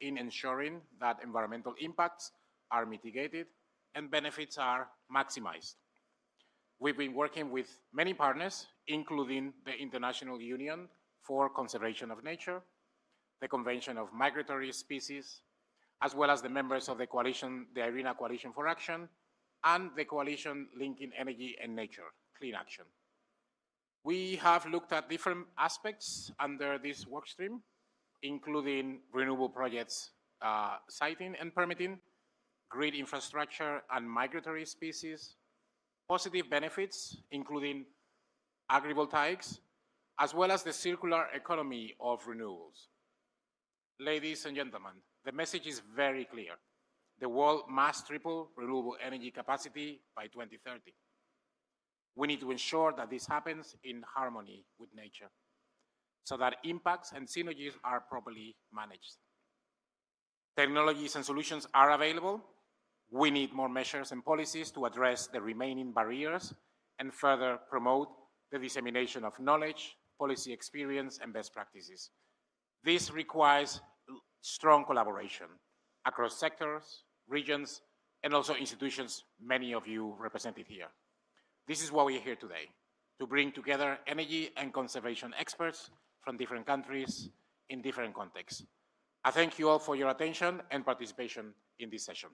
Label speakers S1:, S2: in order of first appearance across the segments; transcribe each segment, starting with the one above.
S1: in ensuring that environmental impacts are mitigated and benefits are maximized. We've been working with many partners, including the International Union for Conservation of Nature, the Convention of Migratory Species, as well as the members of the coalition, the IRENA Coalition for Action, and the coalition linking energy and nature, Clean Action. We have looked at different aspects under this workstream, including renewable projects siting and permitting, grid infrastructure and migratory species, positive benefits, including agrivoltaics, as well as the circular economy of renewables. Ladies and gentlemen, the message is very clear. The world must triple renewable energy capacity by 2030. We need to ensure that this happens in harmony with nature, so that impacts and synergies are properly managed. Technologies and solutions are available. We need more measures and policies to address the remaining barriers and further promote the dissemination of knowledge, policy experience, and best practices. This requires strong collaboration across sectors, regions, and also institutions, many of you represented here. This is why we are here today, to bring together energy and conservation experts from different countries in different contexts. I thank you all for your attention and participation in this session.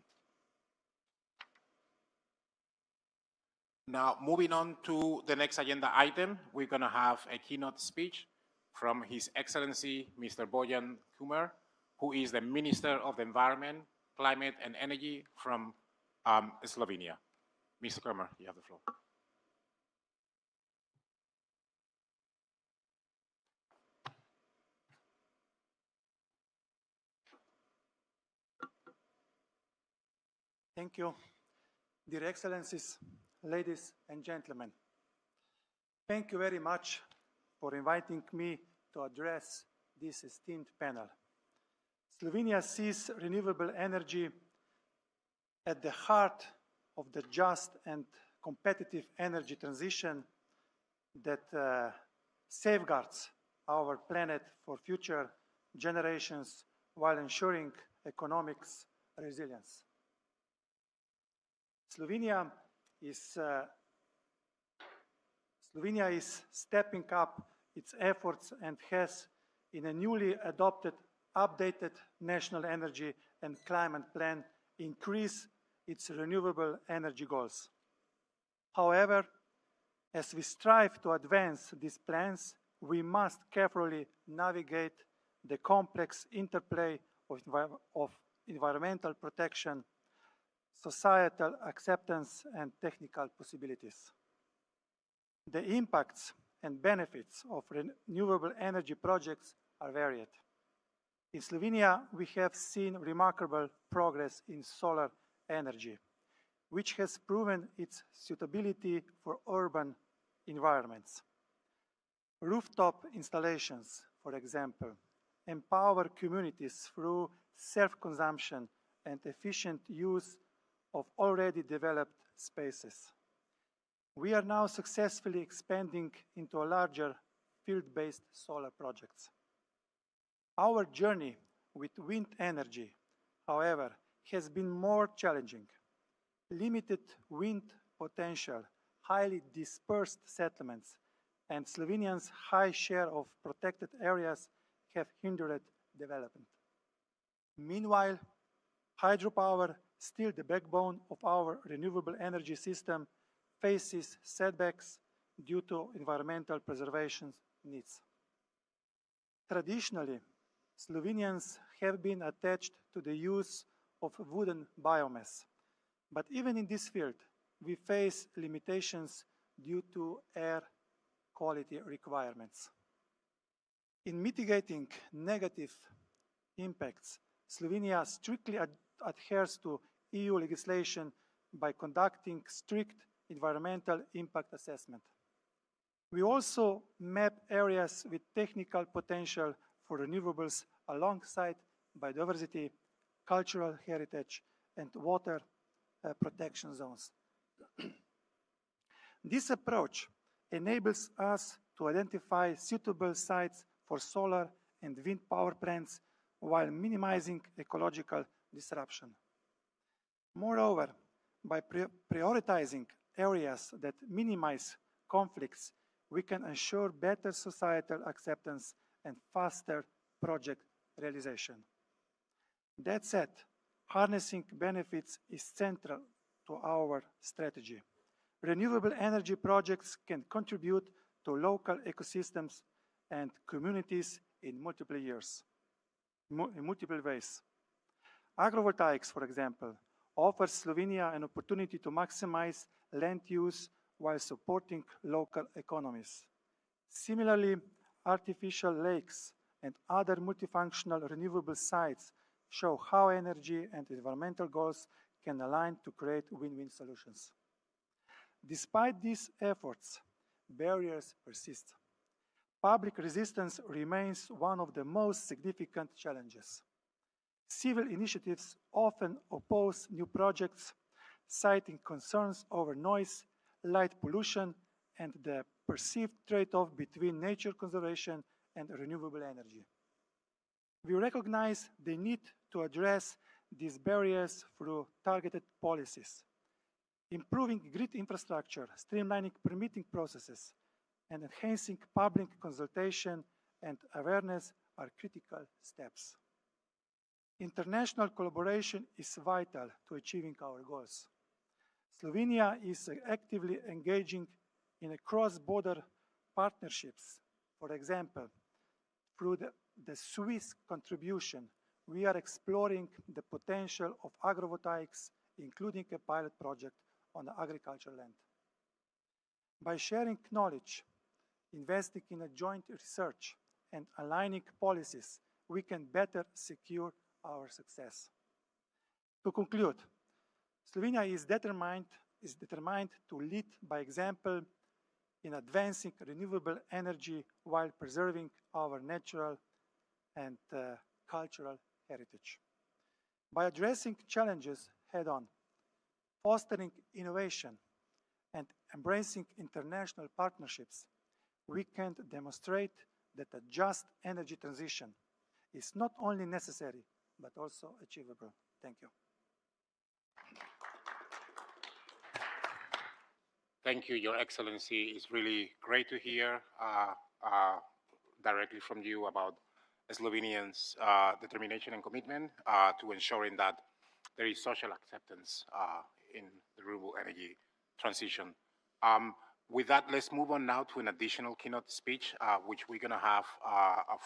S1: Now, moving on to the next agenda item, we're going to have a keynote speech from His Excellency, Mr. Bojan Kumer, who is the Minister of the Environment, Climate and Energy from Slovenia. Mr. Kumer, you have the floor.
S2: Thank you, dear Excellencies, ladies and gentlemen. Thank you very much for inviting me to address this esteemed panel. Slovenia sees renewable energy at the heart of the just and competitive energy transition that safeguards our planet for future generations while ensuring economic resilience. Slovenia is stepping up its efforts and has, in a newly adopted, updated National Energy and Climate Plan, increased its renewable energy goals. However, as we strive to advance these plans, we must carefully navigate the complex interplay of environmental protection, societal acceptance, and technical possibilities. The impacts and benefits of renewable energy projects are varied. In Slovenia, we have seen remarkable progress in solar energy, which has proven its suitability for urban environments. Rooftop installations, for example, empower communities through self-consumption and efficient use of already developed spaces. We are now successfully expanding into a larger field-based solar projects. Our journey with wind energy, however, has been more challenging. Limited wind potential, highly dispersed settlements, and Slovenians' high share of protected areas have hindered development. Meanwhile, hydropower, still the backbone of our renewable energy system, faces setbacks due to environmental preservation needs. Traditionally, Slovenians have been attached to the use of wooden biomass, but even in this field, we face limitations due to air quality requirements. In mitigating negative impacts, Slovenia strictly adheres to EU legislation by conducting strict environmental impact assessment. We also map areas with technical potential for renewables alongside biodiversity, cultural heritage, and water protection zones. This approach enables us to identify suitable sites for solar and wind power plants while minimizing ecological disruption. Moreover, by prioritizing areas that minimize conflicts, we can ensure better societal acceptance and faster project realization. That said, harnessing benefits is central to our strategy. Renewable energy projects can contribute to local ecosystems and communities in multiple ways. Agrovoltaics, for example, offers Slovenia an opportunity to maximize land use while supporting local economies. Similarly, artificial lakes and other multifunctional renewable sites show how energy and environmental goals can align to create win-win solutions. Despite these efforts, barriers persist. Public resistance remains one of the most significant challenges. Civil initiatives often oppose new projects, citing concerns over noise, light pollution, and the perceived trade-off between nature conservation and renewable energy. We recognize the need to address these barriers through targeted policies. Improving grid infrastructure, streamlining permitting processes, and enhancing public consultation and awareness are critical steps. International collaboration is vital to achieving our goals. Slovenia is actively engaging in cross-border partnerships. For example, through the Swiss contribution, we are exploring the potential of agrovoltaics, including a pilot project on agricultural land. By sharing knowledge, investing in a joint research, and aligning policies, we can better secure our success. To conclude, Slovenia is determined to lead by example in advancing renewable energy while preserving our natural and cultural heritage. By addressing challenges head-on, fostering innovation, and embracing international partnerships, we can demonstrate that a just energy transition is not only necessary, but also achievable. Thank you.
S1: Thank you, Your Excellency. It's really great to hear directly from you about Slovenians' determination and commitment to ensuring that there is social acceptance in the renewable energy transition. With that, let's move on now to an additional keynote speech, which we're going to have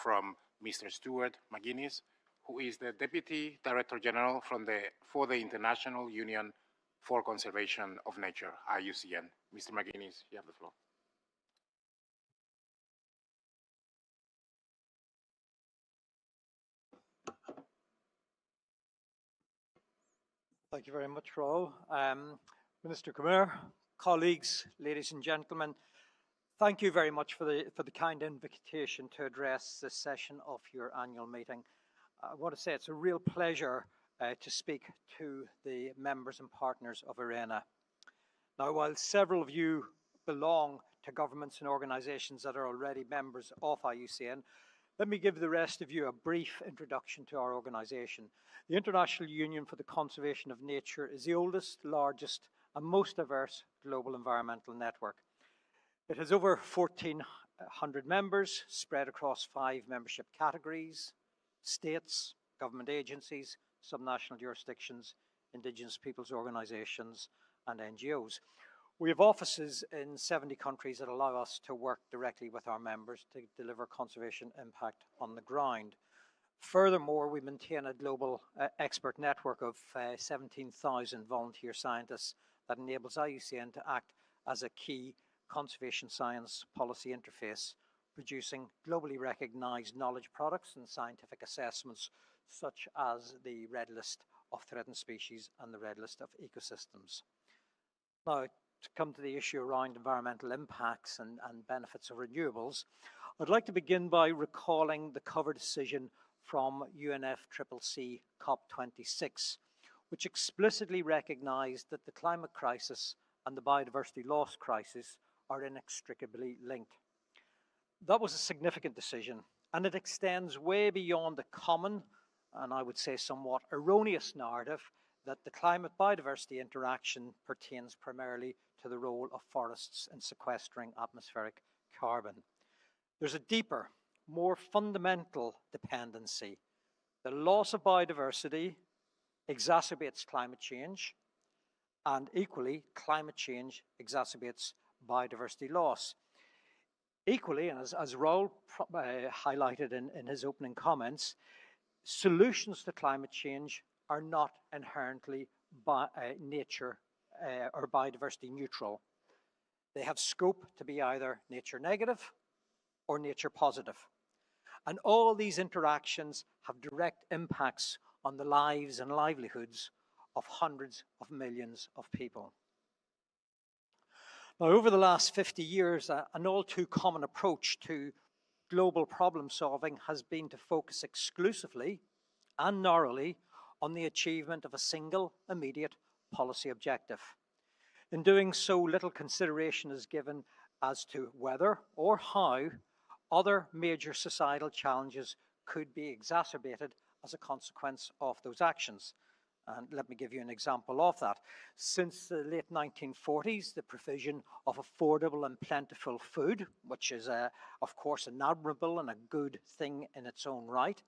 S1: from Mr. Stuart McGuinness, who is the Deputy Director General for the International Union for Conservation of Nature, IUCN. Mr. McGuinness, you have the floor.
S3: Thank you very much, Raoul. Minister Kumar, colleagues, ladies and gentlemen, thank you very much for the kind invitation to address this session of your annual meeting. I want to say it's a real pleasure to speak to the members and partners of IRENA. Now, while several of you belong to governments and organisations that are already members of IUCN, let me give the rest of you a brief introduction to our organisation. The International Union for the Conservation of Nature is the oldest, largest and most diverse global environmental network. It has over 1,400 members spread across 5 membership categories: states, government agencies, subnational jurisdictions, indigenous peoples organisations and NGOs. We have offices in 70 countries that allow us to work directly with our members to deliver conservation impact on the ground. Furthermore, we maintain a global expert network of 17,000 volunteer scientists that enables IUCN to act as a key conservation science policy interface, producing globally recognised knowledge products and scientific assessments such as the Red List of Threatened Species and the Red List of Ecosystems. Now, to come to the issue around environmental impacts and benefits of renewables, I'd like to begin by recalling the cover decision from UNFCCC COP26, which explicitly recognised that the climate crisis and the biodiversity loss crisis are inextricably linked. That was a significant decision, and it extends way beyond the common and I would say somewhat erroneous narrative that the climate biodiversity interaction pertains primarily to the role of forests in sequestering atmospheric carbon. There's a deeper, more fundamental dependency. The loss of biodiversity exacerbates climate change, and equally, climate change exacerbates biodiversity loss. Equally, and as Raoul highlighted in his opening comments, solutions to climate change are not inherently nature or biodiversity neutral. They have scope to be either nature negative or nature positive. And all these interactions have direct impacts on the lives and livelihoods of hundreds of millions of people. Now, over the last 50 years, an all too common approach to global problem solving has been to focus exclusively and narrowly on the achievement of a single immediate policy objective. In doing so, little consideration is given as to whether or how other major societal challenges could be exacerbated as a consequence of those actions. And let me give you an example of that. Since the late 1940s, the provision of affordable and plentiful food, which is, of course, an admirable and a good thing in its own right,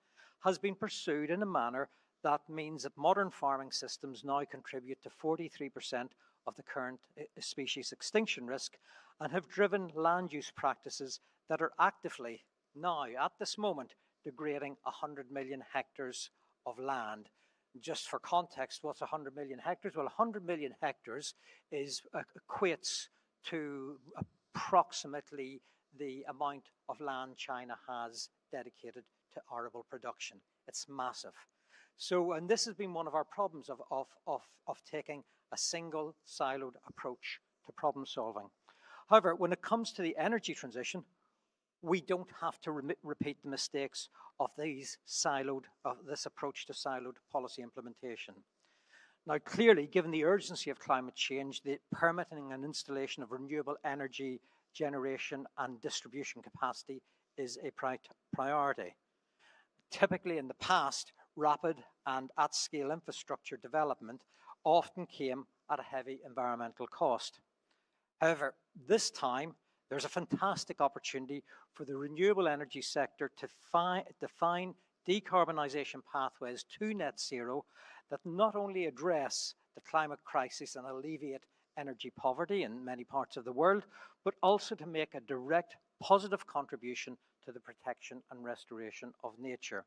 S3: has been pursued in a manner that means that modern farming systems now contribute to 43% of the current species extinction risk and have driven land use practices that are actively, now, at this moment, degrading 100 million hectares of land. Just for context, what's 100 million hectares? Well, 100 million hectares equates to approximately the amount of land China has dedicated to arable production. It's massive. So, and this has been one of our problems of taking a single siloed approach to problem solving. However, when it comes to the energy transition, we don't have to repeat the mistakes of this approach to siloed policy implementation. Now, clearly, given the urgency of climate change, the permitting and installation of renewable energy generation and distribution capacity is a priority. Typically, in the past, rapid and at-scale infrastructure development often came at a heavy environmental cost. However, this time, there's a fantastic opportunity for the renewable energy sector to define decarbonisation pathways to net zero that not only address the climate crisis and alleviate energy poverty in many parts of the world, but also to make a direct positive contribution to the protection and restoration of nature.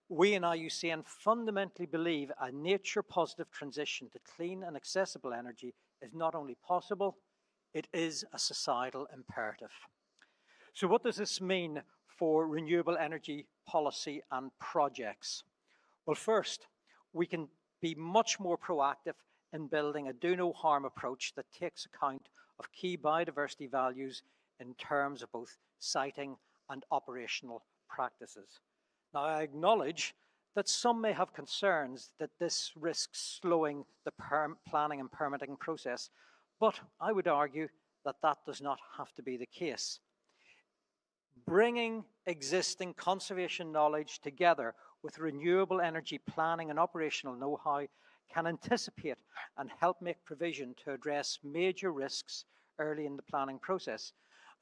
S3: We in IUCN fundamentally believe a nature-positive transition to clean and accessible energy is not only possible, it is a societal imperative. So what does this mean for renewable energy policy and projects? Well, first, we can be much more proactive in building a do-no-harm approach that takes account of key biodiversity values in terms of both siting and operational practices. Now, I acknowledge that some may have concerns that this risks slowing the planning and permitting process, but I would argue that that does not have to be the case. Bringing existing conservation knowledge together with renewable energy planning and operational know-how can anticipate and help make provision to address major risks early in the planning process.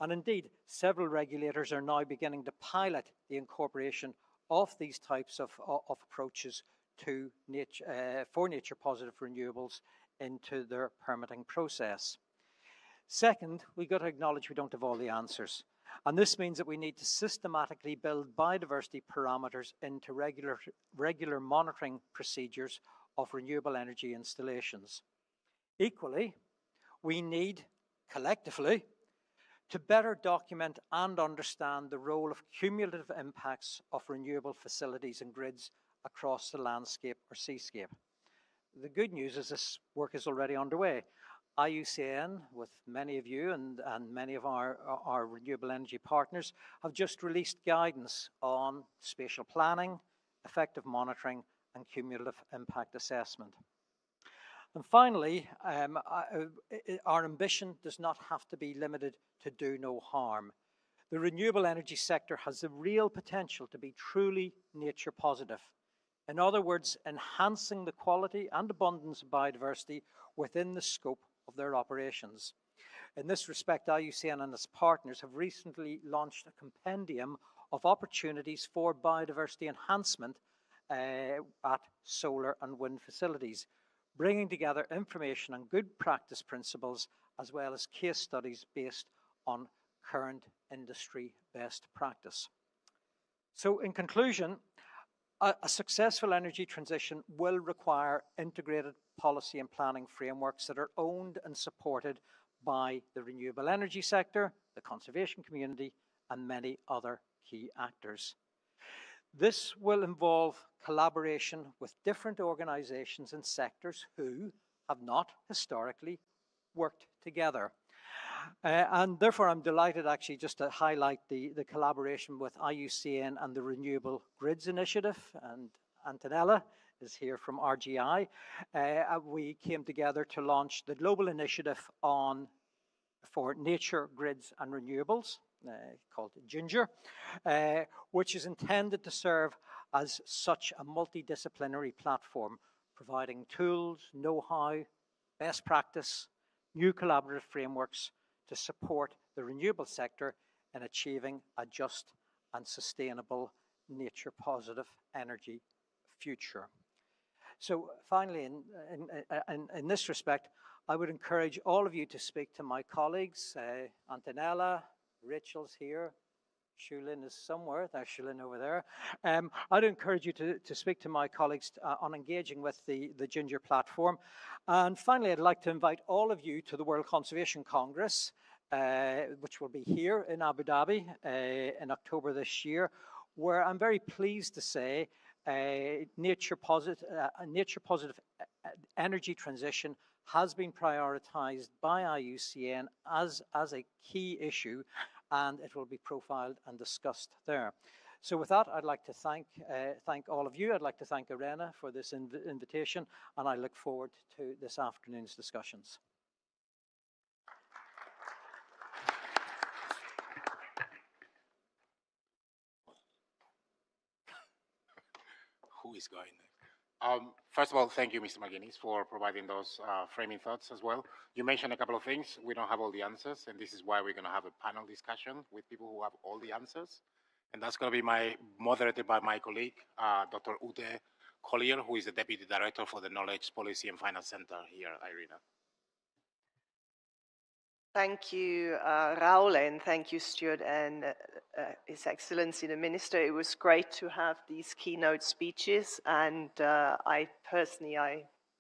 S3: And indeed, several regulators are now beginning to pilot the incorporation of these types of approaches to for nature-positive renewables into their permitting process. Second, we've got to acknowledge we don't have all the answers. And this means that we need to systematically build biodiversity parameters into regular monitoring procedures of renewable energy installations. Equally, we need, collectively, to better document and understand the role of cumulative impacts of renewable facilities and grids across the landscape or seascape. The good news is this work is already underway. IUCN, with many of you and many of our renewable energy partners, have just released guidance on spatial planning, effective monitoring, and cumulative impact assessment. And finally, our ambition does not have to be limited to do no harm. The renewable energy sector has the real potential to be truly nature positive. In other words, enhancing the quality and abundance of biodiversity within the scope of their operations. In this respect, IUCN and its partners have recently launched a compendium of opportunities for biodiversity enhancement at solar and wind facilities, bringing together information and good practice principles, as well as case studies based on current industry best practice. So in conclusion, a successful energy transition will require integrated policy and planning frameworks that are owned and supported by the renewable energy sector, the conservation community, and many other key actors. This will involve collaboration with different organizations and sectors who have not historically worked together. And therefore, I'm delighted actually just to highlight the collaboration with IUCN and the Renewable Grids Initiative, and Antonella is here from RGI. We came together to launch the global initiative for nature, grids and renewables, called Ginger, which is intended to serve as such a multidisciplinary platform, providing tools, know-how, best practice, new collaborative frameworks to support the renewable sector in achieving a just and sustainable nature-positive energy future. So finally, in this respect, I would encourage all of you to speak to my colleagues. Antonella, Rachel's here, Shulin is somewhere. There's Shulin over there. I'd encourage you to speak to my colleagues on engaging with the Ginger platform. And finally, I'd like to invite all of you to the World Conservation Congress, which will be here in Abu Dhabi in October this year, where I'm very pleased to say nature-positive energy transition has been prioritized by IUCN as a key issue, and it will be profiled and discussed there. So with that, I'd like to thank all of you. I'd like to thank Irena for this invitation, and I look forward to this afternoon's discussions.
S1: Who is going next? First of all, thank you, Mr. McGuinness, for providing those framing thoughts as well. You mentioned a couple of things. We don't have all the answers, and this is why we're going to have a panel discussion with people who have all the answers. And that's going to be moderated by my colleague, Dr. Ute Collier, who is the Deputy Director for the Knowledge Policy and Finance Center here at IRENA.
S4: Thank you, Raul, and thank you, Stuart, and His Excellency the Minister. It was great to have these keynote speeches, and I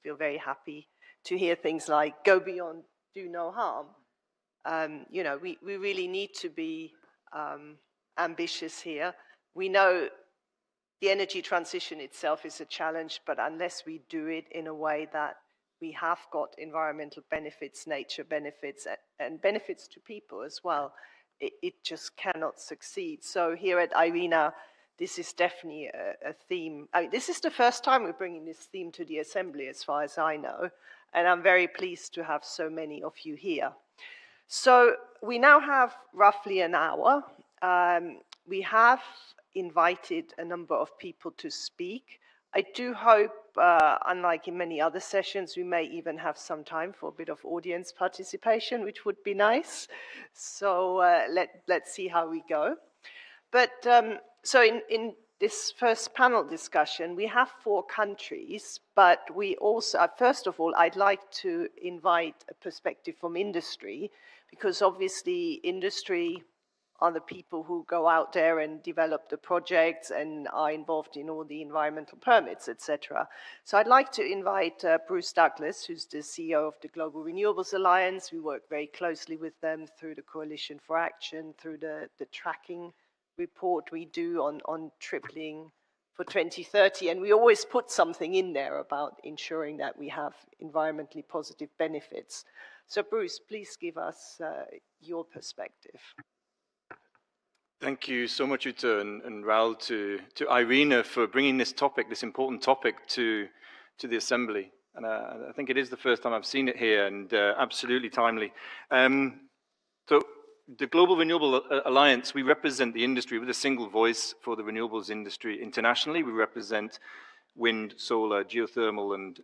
S4: feel very happy to hear things like "go beyond, do no harm." You know, we really need to be ambitious here. We know the energy transition itself is a challenge, but unless we do it in a way that we have got environmental benefits, nature benefits, and benefits to people as well, it just cannot succeed. So here at IRENA, this is definitely a theme. I mean, this is the first time we're bringing this theme to the Assembly, as far as I know, and I'm very pleased to have so many of you here. So we now have roughly an hour. We have invited a number of people to speak. I do hope, unlike in many other sessions, we may even have some time for a bit of audience participation, which would be nice. So let's see how we go. But so in this first panel discussion, we have 4 countries, but we also, first of all, I'd like to invite a perspective from industry, because obviously industry are the people who go out there and develop the projects and are involved in all the environmental permits, etc. So I'd like to invite Bruce Douglas, who's the CEO of the Global Renewables Alliance. We work very closely with them through the Coalition for Action, through the tracking report we do on tripling for 2030. And we always put something in there about ensuring that we have environmentally positive benefits. So Bruce, please give us your perspective.
S5: Thank you so much, Ute and Raul, to IRENA for bringing this topic, this important topic, to the Assembly. And I think it is the first time I've seen it here, and absolutely timely. So the Global Renewable Alliance, we represent the industry with a single voice for the renewables industry internationally. We represent wind, solar, geothermal, and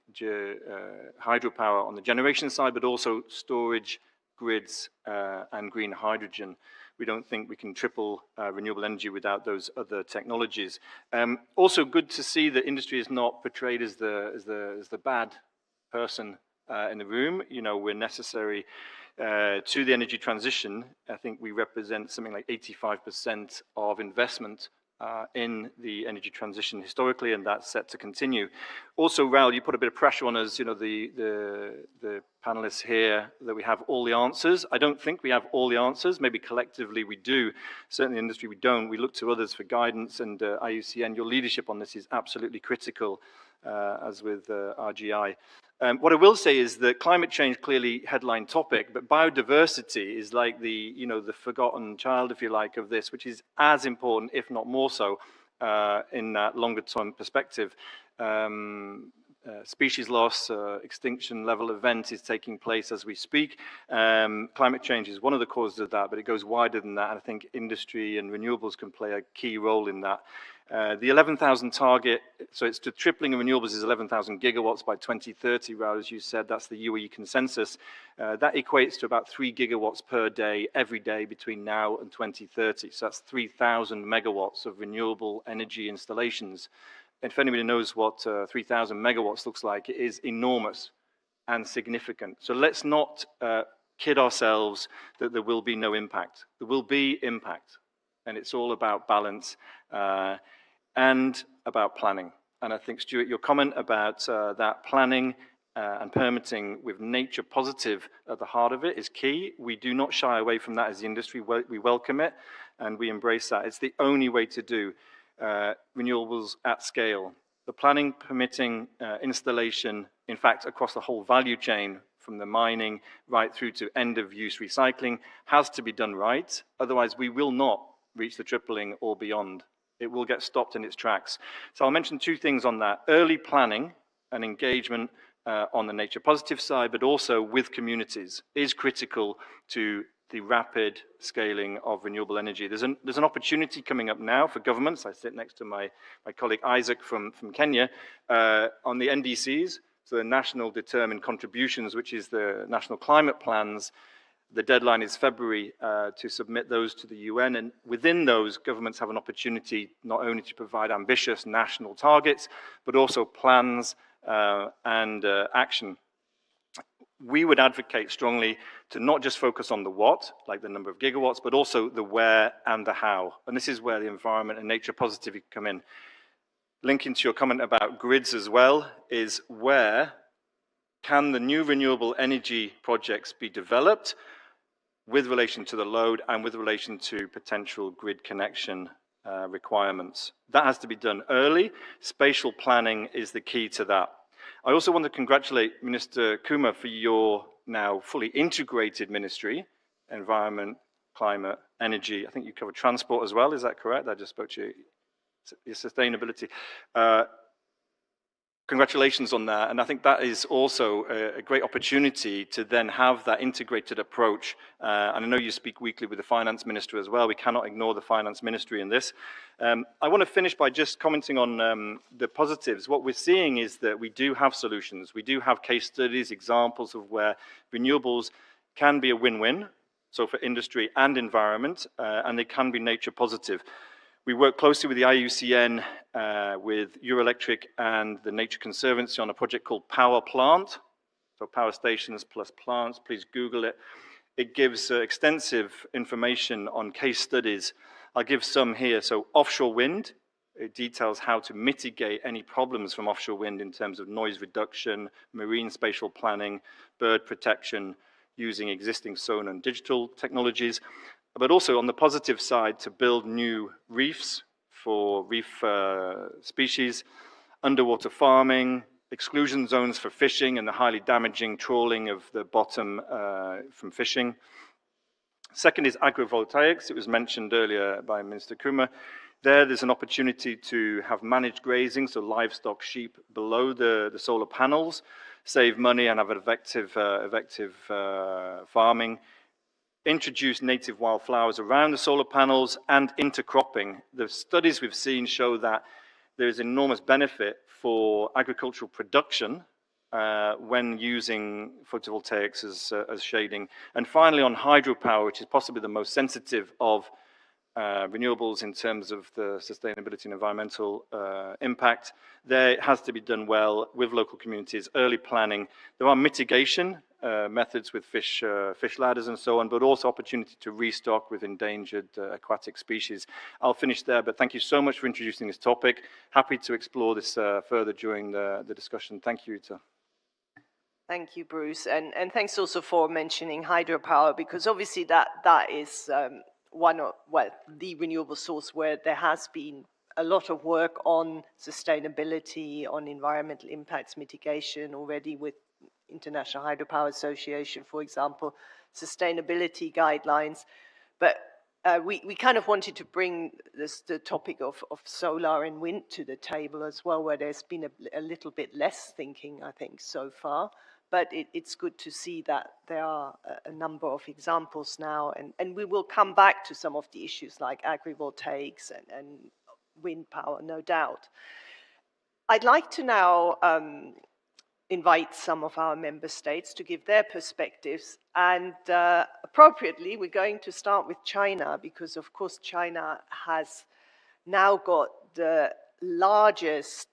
S5: hydropower on the generation side, but also storage, grids, and green hydrogen. We don't think we can triple renewable energy without those other technologies. Also good to see that industry is not portrayed as the bad person in the room. You know, we're necessary to the energy transition. I think we represent something like 85% of investment in the energy transition historically, and that's set to continue. Also, Raoul, you put a bit of pressure on us, you know, the panelists here, that we have all the answers. I don't think we have all the answers. Maybe collectively we do. Certainly in the industry we don't. We look to others for guidance, and IUCN, your leadership on this is absolutely critical, as with RGI. What I will say is that climate change, clearly headline topic, but biodiversity is like the, you know, the forgotten child, if you like, of this, which is as important, if not more so, in that longer term perspective. Species loss, extinction level event is taking place as we speak. Climate change is one of the causes of that, but it goes wider than that, and I think industry and renewables can play a key role in that. The 11,000 target, so it's the tripling of renewables is 11,000 gigawatts by 2030, Raoul, as you said, that's the UAE consensus. That equates to about 3 gigawatts per day, every day between now and 2030. So that's 3,000 megawatts of renewable energy installations. If anybody knows what 3,000 megawatts looks like, it is enormous and significant. So let's not kid ourselves that there will be no impact. There will be impact, and it's all about balance and about planning. And I think, Stuart, your comment about that planning and permitting with nature positive at the heart of it is key. We do not shy away from that as the industry. We welcome it, and we embrace that. It's the only way to do renewables at scale. The planning, permitting, installation, in fact, across the whole value chain, from the mining right through to end-of-use recycling, has to be done right. Otherwise, we will not reach the tripling or beyond. It will get stopped in its tracks. So I'll mention two things on that. Early planning and engagement on the nature positive side, but also with communities, is critical to the rapid scaling of renewable energy. There's an opportunity coming up now for governments. I sit next to my colleague Isaac from Kenya on the NDCs, so the National Determined Contributions, which is the national climate plans. The deadline is February to submit those to the UN, and within those, governments have an opportunity not only to provide ambitious national targets, but also plans and action. We would advocate strongly to not just focus on the what, like the number of gigawatts, but also the where and the how. And this is where the environment and nature positivity come in. Linking to your comment about grids as well, is where can the new renewable energy projects be developed with relation to the load and with relation to potential grid connection requirements. That has to be done early. Spatial planning is the key to that. I also want to congratulate Minister Kumar for your now fully integrated ministry, environment, climate, energy. I think you cover transport as well, is that correct? I just spoke to you, your sustainability. Congratulations on that, and I think that is also a great opportunity to then have that integrated approach. And I know you speak weekly with the finance minister as well. We cannot ignore the finance ministry in this. I want to finish by just commenting on the positives. What we're seeing is that we do have solutions. We do have case studies, examples of where renewables can be a win-win, so for industry and environment, and they can be nature positive. We work closely with the IUCN, with Eurelectric and the Nature Conservancy on a project called Power Plant, so power stations plus plants. Please Google it. It gives extensive information on case studies. I'll give some here. So offshore wind, it details how to mitigate any problems from offshore wind in terms of noise reduction, marine spatial planning, bird protection, using existing sonar and digital technologies. But also on the positive side, to build new reefs for reef species, underwater farming, exclusion zones for fishing and the highly damaging trawling of the bottom from fishing. Second is agrovoltaics. It was mentioned earlier by Minister Kumar. There's an opportunity to have managed grazing, so livestock, sheep below the solar panels, save money and have effective farming. Introduce native wildflowers around the solar panels and intercropping. The studies we've seen show that there is enormous benefit for agricultural production when using photovoltaics as shading. And finally, on hydropower, which is possibly the most sensitive of renewables in terms of the sustainability and environmental impact, there it has to be done well with local communities, early planning. There are mitigation methods with fish ladders and so on, but also opportunity to restock with endangered aquatic species. I'll finish there, but thank you so much for introducing this topic. Happy to explore this further during the discussion. Thank you, Uta.
S4: Thank you, Bruce. And thanks also for mentioning hydropower, because obviously that is one of, well, the renewable source where there has been a lot of work on sustainability, on environmental impacts mitigation already with International Hydropower Association, for example, sustainability guidelines. But we kind of wanted to bring the topic of solar and wind to the table as well, where there's been a little bit less thinking, I think, so far. But it's good to see that there are a number of examples now, and we will come back to some of the issues like agrivoltaics and wind power, no doubt. I'd like to now invite some of our member states to give their perspectives, and appropriately, we're going to start with China, because of course China has now got the largest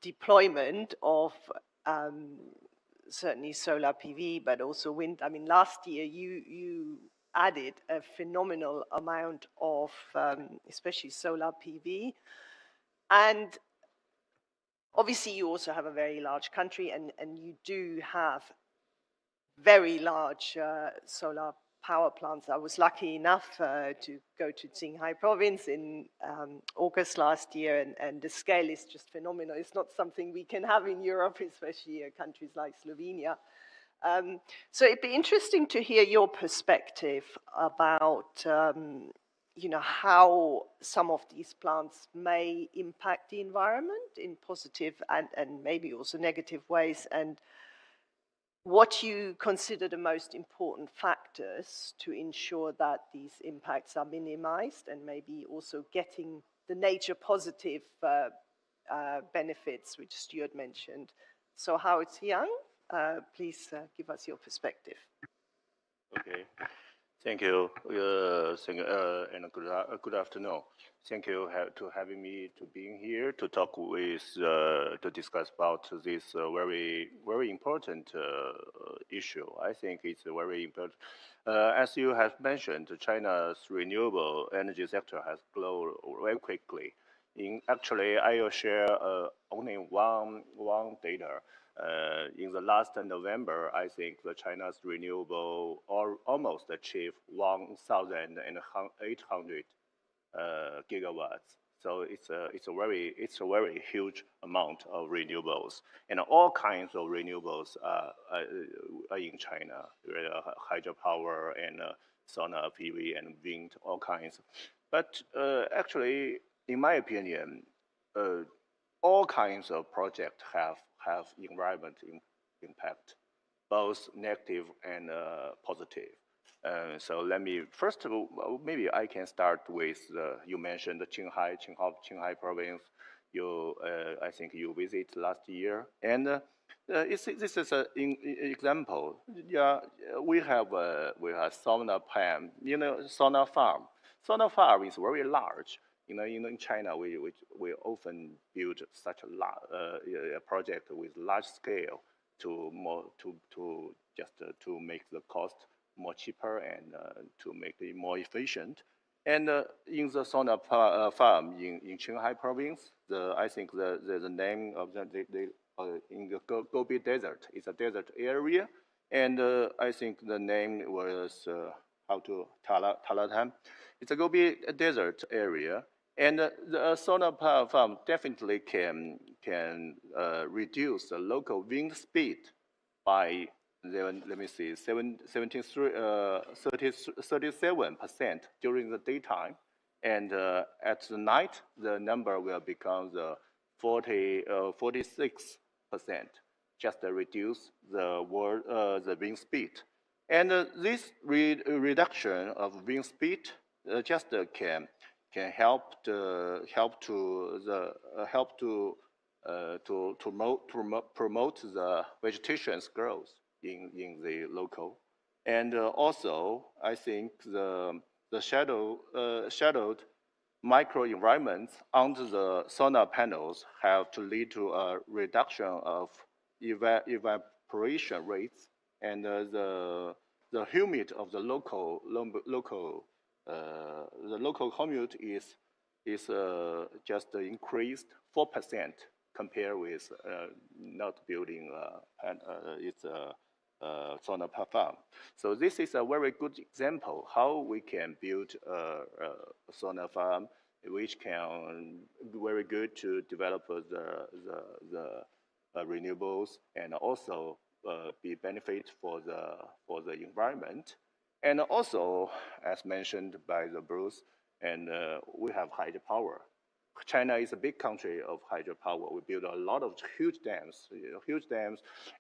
S4: deployment of certainly solar PV, but also wind. I mean, last year you added a phenomenal amount of especially solar PV. And obviously you also have a very large country, and you do have very large solar power plants. I was lucky enough to go to Qinghai province in August last year, and the scale is just phenomenal. It's not something we can have in Europe, especially countries like Slovenia. So it'd be interesting to hear your perspective about you know, how some of these plants may impact the environment in positive and maybe also negative ways, and what you consider the most important factors to ensure that these impacts are minimized, and maybe also getting the nature positive benefits, which Stuart mentioned. So Howard Yang, please give us your perspective.
S6: Okay. Thank you, and good afternoon. Thank you to having me to being here to talk with, to discuss about this very important issue. I think it's very important. As you have mentioned, China's renewable energy sector has grown very quickly. Actually, I will share only one data. In the last November, I think the China's renewable almost achieved 1,800 gigawatts. So it's a very huge amount of renewables, and all kinds of renewables are in China, hydropower and solar PV and wind, all kinds. But actually, in my opinion, all kinds of projects have environment impact, both negative and positive. So let me, first of all, maybe I can start with, you mentioned the Qinghai province. I think you visited last year. And this is an example. Yeah, we have solar plant, you know, solar farm. Solar farm is very large. You know, in China, we often build such a project with large scale to make the cost more cheaper and to make it more efficient. And in the solar farm in Qinghai province, I think the name of in the Gobi Desert, it's a desert area, and I think the name was Talatan. It's a Gobi Desert area. And the solar power farm definitely can reduce the local wind speed by, let me see, 37% during the daytime. And at the night, the number will become the 46%, just to reduce the wind speed. And this reduction of wind speed just can help to promote the vegetation's growth in the local. And also, I think the shadowed microenvironments under the solar panels have to lead to a reduction of evaporation rates, and the humidity of the local commute is just increased 4% compared with not building its solar farm. So this is a very good example how we can build a solar farm which can be very good to develop the renewables and also be benefit for the environment. And also, as mentioned by the Bruce, and we have hydropower. China is a big country of hydropower. We build a lot of huge dams,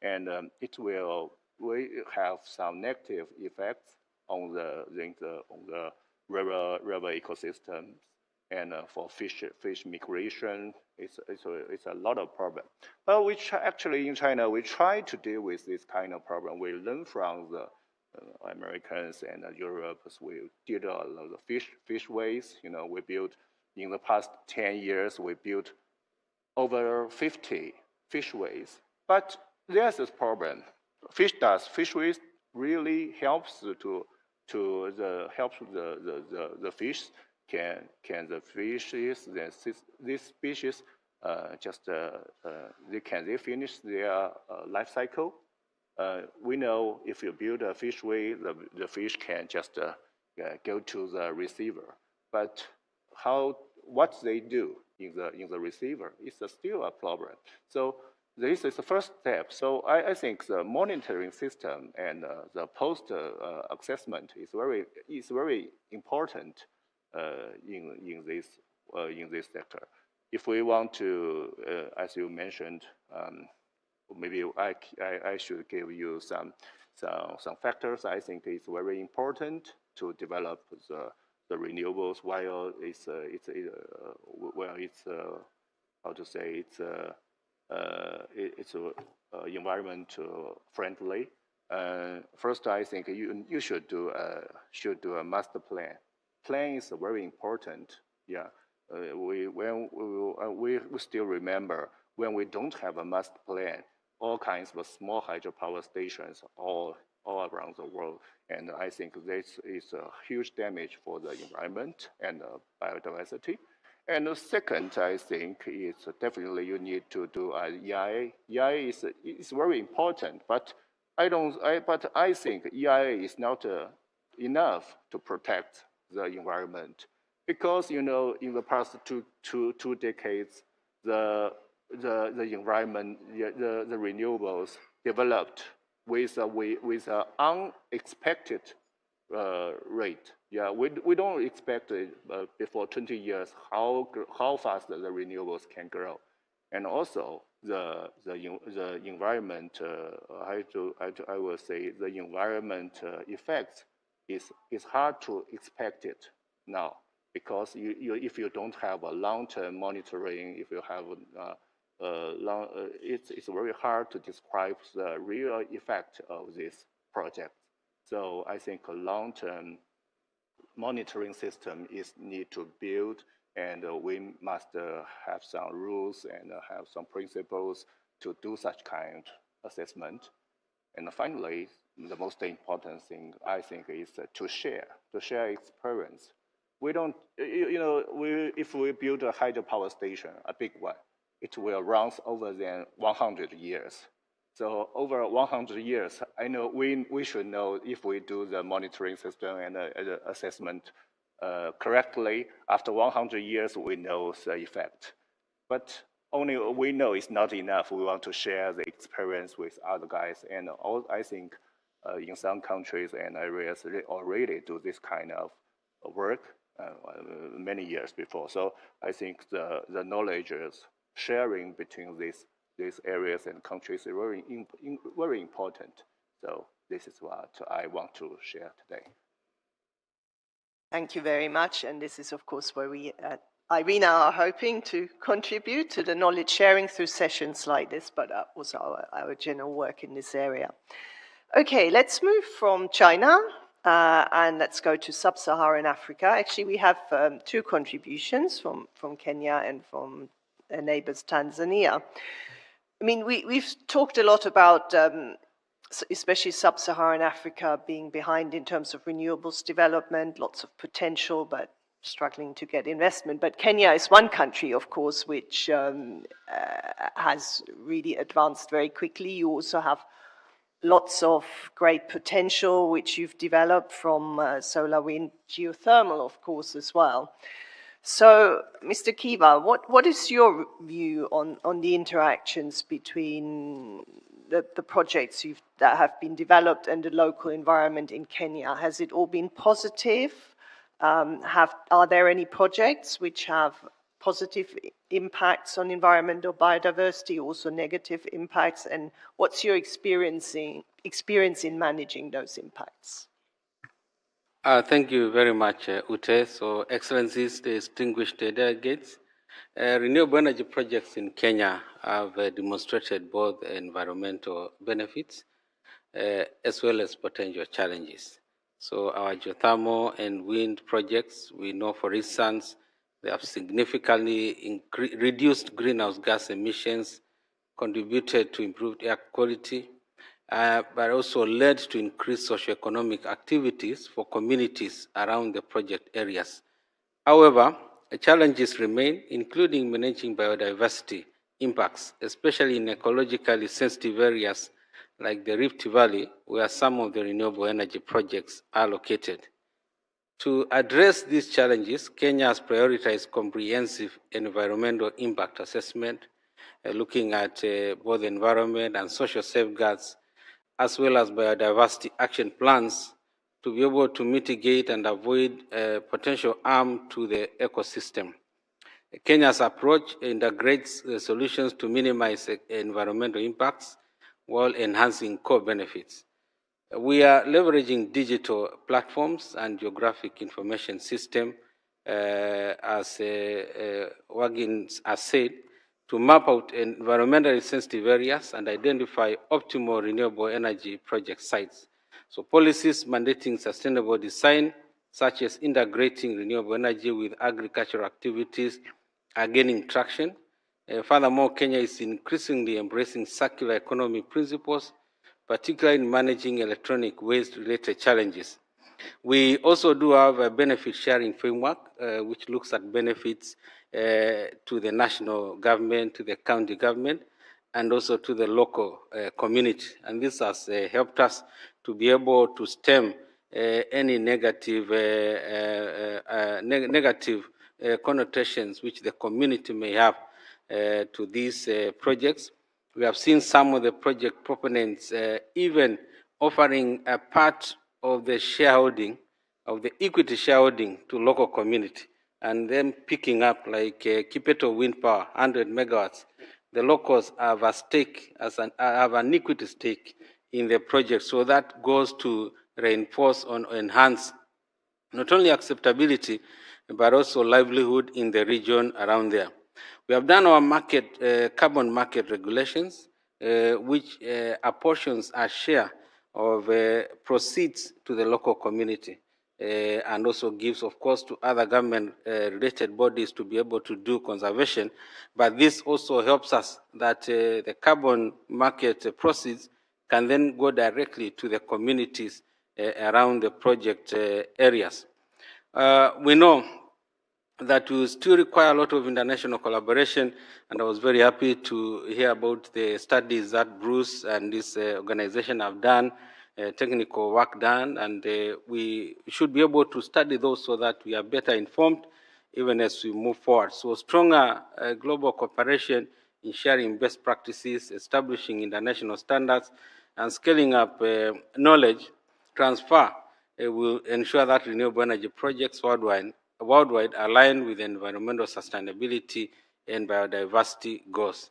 S6: and it will have some negative effects on the river ecosystems, and for fish migration. It's a lot of problem. But actually in China, we try to deal with this kind of problem. We learn from the Americans and Europeans. We did a lot of fish ways. We built in the past 10 years. We built over 50 fish ways. But there's this problem. Fish waste really helps the fish. Can the fishes, these species, they finish their life cycle? We know if you build a fish way, the fish can just go to the receiver. But what they do in the receiver is still a problem. So this is the first step. So I think the monitoring system and the post assessment is very important in this sector. If we want to, as you mentioned, maybe I should give you some factors. I think it's very important to develop the renewables while it's how to say it's environment friendly. First, I think you should do a master plan. Plan is very important. Yeah, we still remember when we don't have a master plan, all kinds of small hydropower stations all around the world, and I think this is a huge damage for the environment and biodiversity. And the second, I think, is definitely you need to do EIA. EIA is very important, but I think EIA is not enough to protect the environment, because in the past two decades, the environment, the renewables developed with an unexpected rate. Yeah, we don't expect before 20 years how fast the renewables can grow, and also the environment. I will say the environment effects is hard to expect it now, because if you don't have a long-term monitoring, if you have it's very hard to describe the real effect of this project. So I think a long-term monitoring system is need to build, and we must have some rules and have some principles to do such kind of assessment. And finally, the most important thing I think is to share experience. We don't, if we build a hydropower station, a big one, it will run over than 100 years. So over 100 years, I know we should know if we do the monitoring system and assessment correctly. After 100 years, we know the effect. But only we know it's not enough. We want to share the experience with other guys. And I think in some countries and areas, they already do this kind of work many years before. So I think the knowledge is sharing between these areas and countries is very important. So this is what I want to share today.
S4: Thank you very much. And this is, of course, where we at Irina are hoping to contribute to the knowledge sharing through sessions like this, but that was our general work in this area. Okay, let's move from China and let's go to sub-Saharan Africa. Actually, we have two contributions from Kenya and from neighbors Tanzania. I mean, we've talked a lot about especially sub-Saharan Africa being behind in terms of renewables development, lots of potential, but struggling to get investment. But Kenya is one country, of course, which has really advanced very quickly. You also have lots of great potential, which you've developed from solar, wind, geothermal, of course, as well. So, Mr. Kiva, what is your view on the interactions between the projects that have been developed and the local environment in Kenya? Has it all been positive? Are there any projects which have positive impacts on environmental biodiversity, also negative impacts? And what's your experience in managing those impacts?
S7: Thank you very much, Ute. So, Excellencies, distinguished delegates, renewable energy projects in Kenya have demonstrated both environmental benefits as well as potential challenges. So our geothermal and wind projects, we know, for instance, they have significantly reduced greenhouse gas emissions, contributed to improved air quality, but also led to increased socioeconomic activities for communities around the project areas. However, challenges remain, including managing biodiversity impacts, especially in ecologically sensitive areas like the Rift Valley, where some of the renewable energy projects are located. To address these challenges, Kenya has prioritized comprehensive environmental impact assessment, looking at both environment and social safeguards, as well as biodiversity action plans to be able to mitigate and avoid potential harm to the ecosystem. Kenya's approach integrates solutions to minimize environmental impacts while enhancing core benefits. We are leveraging digital platforms and geographic information system, as Wagins has said, to map out environmentally sensitive areas and identify optimal renewable energy project sites. So policies mandating sustainable design, such as integrating renewable energy with agricultural activities, are gaining traction. Furthermore, Kenya is increasingly embracing circular economy principles, particularly in managing electronic waste-related challenges. We also do have a benefit sharing framework, which looks at benefits to the national government, to the county government, and also to the local community. And this has helped us to be able to stem any negative connotations which the community may have to these projects. We have seen some of the project proponents even offering a part of the shareholding, of the equity shareholding to local community, and then picking up like Kipeto Wind Power, 100 megawatts. The locals have a stake, have an equity stake in the project, so that goes to reinforce or enhance not only acceptability, but also livelihood in the region around there. We have done our carbon market regulations, which apportions a share of proceeds to the local community, and also gives, of course, to other government-related bodies to be able to do conservation. But this also helps us that the carbon market proceeds can then go directly to the communities around the project areas. We know that we still require a lot of international collaboration, and I was very happy to hear about the studies that Bruce and this organization have done, technical work done, and we should be able to study those so that we are better informed even as we move forward. So stronger global cooperation in sharing best practices, establishing international standards, and scaling up knowledge transfer will ensure that renewable energy projects worldwide align with environmental sustainability and biodiversity goals.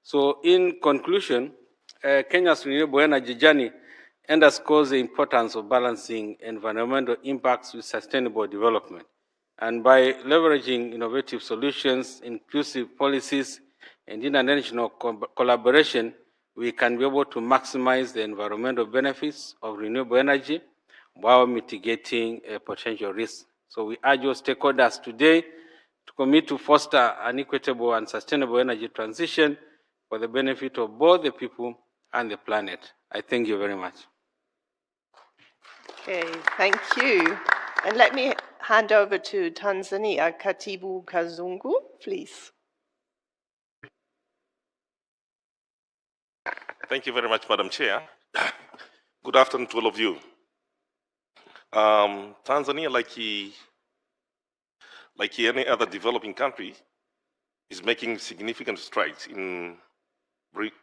S7: So in conclusion, Kenya's renewable energy journey underscores the importance of balancing environmental impacts with sustainable development. And by leveraging innovative solutions, inclusive policies, and international collaboration, we can be able to maximize the environmental benefits of renewable energy while mitigating potential risks. So we urge our stakeholders today to commit to foster an equitable and sustainable energy transition for the benefit of both the people and the planet. I thank you very much.
S4: Okay, thank you. And let me hand over to Tanzania, Katibu Kazungu, please.
S8: Thank you very much, Madam Chair. Good afternoon to all of you. Tanzania, like any other developing country, is making significant strides in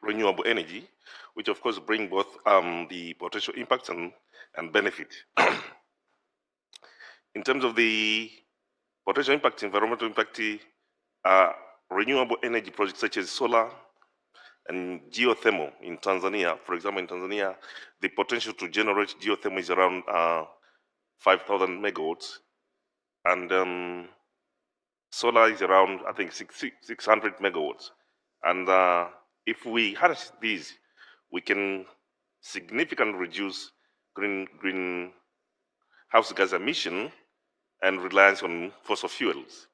S8: renewable energy, which of course bring both the potential impacts and benefit. In terms of the potential impact, environmental impact, renewable energy projects such as solar and geothermal in Tanzania. For example, in Tanzania, the potential to generate geothermal is around 5,000 megawatts, and solar is around, I think, 600 megawatts. And if we harness these, we can significantly reduce greenhouse gas emission and reliance on fossil fuels.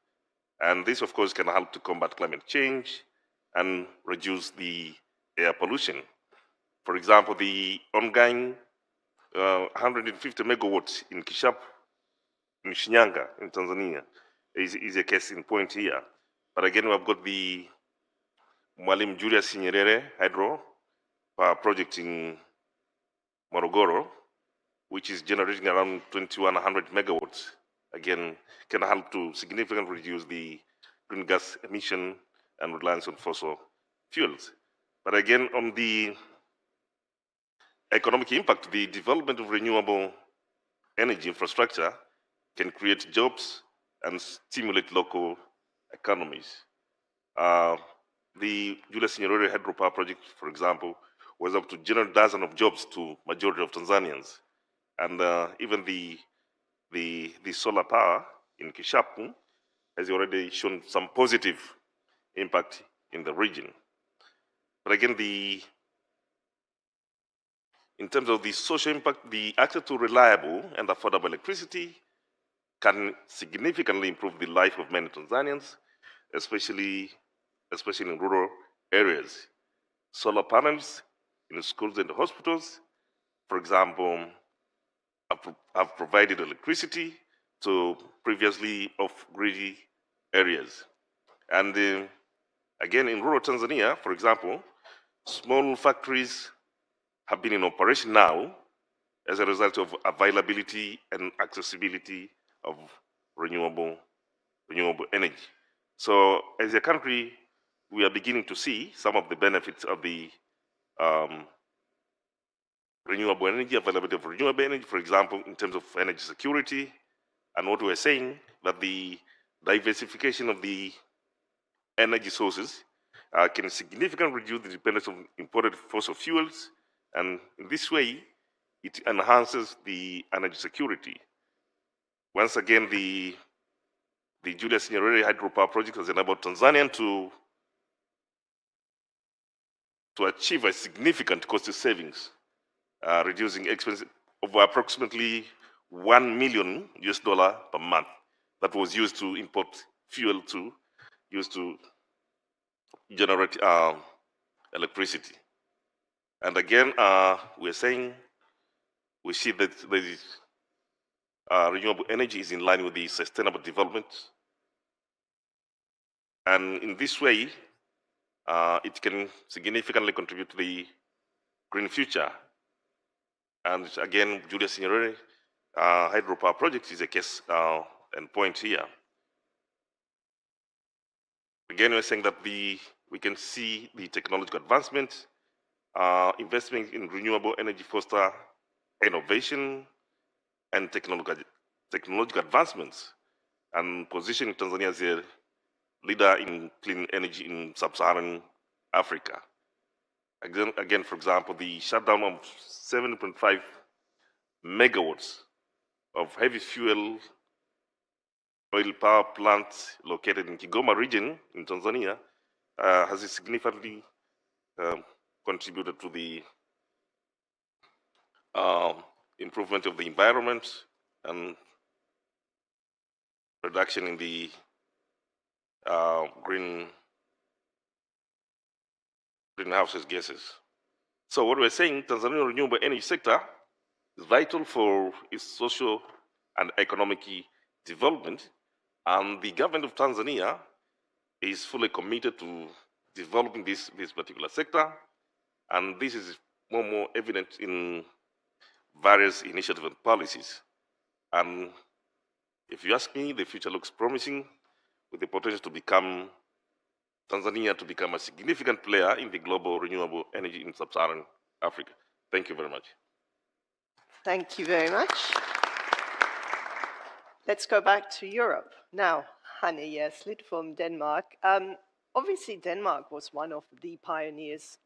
S8: And this, of course, can help to combat climate change and reduce the air pollution. For example, the ongoing 150 megawatts in Kishap, in Shinyanga, in Tanzania, is a case in point here. But again, we've got the Mwalimu Julius Nyerere hydro project in Morogoro, which is generating around 2,100 megawatts. Again, can help to significantly reduce the green gas emission and reliance on fossil fuels. But again, on the economic impact, the development of renewable energy infrastructure can create jobs and stimulate local economies. The Julius Nyerere hydropower project, for example, was able to generate dozens of jobs to majority of Tanzanians. And even the solar power in Kishapu has already shown some positive impact in the region. But again, in terms of the social impact, the access to reliable and affordable electricity can significantly improve the life of many Tanzanians, especially in rural areas. Solar panels in schools and hospitals, for example, have provided electricity to previously off-grid areas. And again, in rural Tanzania, for example, small factories have been in operation now as a result of availability and accessibility of renewable energy. So as a country, we are beginning to see some of the benefits of the renewable energy, availability of renewable energy, for example, in terms of energy security, and what we're saying, that the diversification of the energy sources can significantly reduce the dependence on imported fossil fuels, and in this way, it enhances the energy security. Once again, the Julius Nyerere hydropower project has enabled Tanzania to achieve a significant cost savings, reducing expenses of approximately $1 million per month that was used to import fuel used to generate electricity. And again, we're saying we see that the renewable energy is in line with the sustainable development. And in this way, it can significantly contribute to the green future. And again, Julius Nyerere hydropower project is a case and point here. Again, we're saying that we can see the technological advancement, investment in renewable energy foster innovation and technological advancements, and positioning Tanzania as a leader in clean energy in sub-Saharan Africa. Again, for example, the shutdown of 7.5 megawatts of heavy fuel oil power plant located in Kigoma region in Tanzania has significantly contributed to the improvement of the environment and reduction in the greenhouse gases. So what we're saying, Tanzania renewable energy sector is vital for its social and economic development, and the government of Tanzania is fully committed to developing this particular sector, and this is more evident in various initiatives and policies. And if you ask me, the future looks promising, with the potential to become Tanzania to become a significant player in the global renewable energy in sub-Saharan Africa. Thank you very much.
S4: Thank you very much. Let's go back to Europe. Now, Hanne Jeslit from Denmark. Obviously, Denmark was one of the pioneers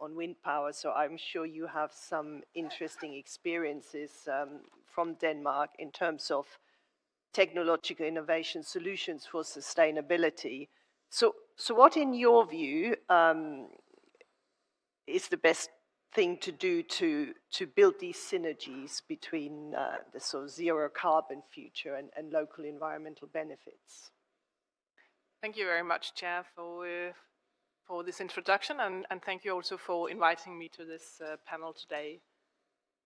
S4: on wind power, so I'm sure you have some interesting experiences from Denmark in terms of technological innovation solutions for sustainability. So what, in your view, is the best thing to do to build these synergies between the sort of zero carbon future and local environmental benefits?
S9: Thank you very much, Chair, for this introduction, and thank you also for inviting me to this panel today.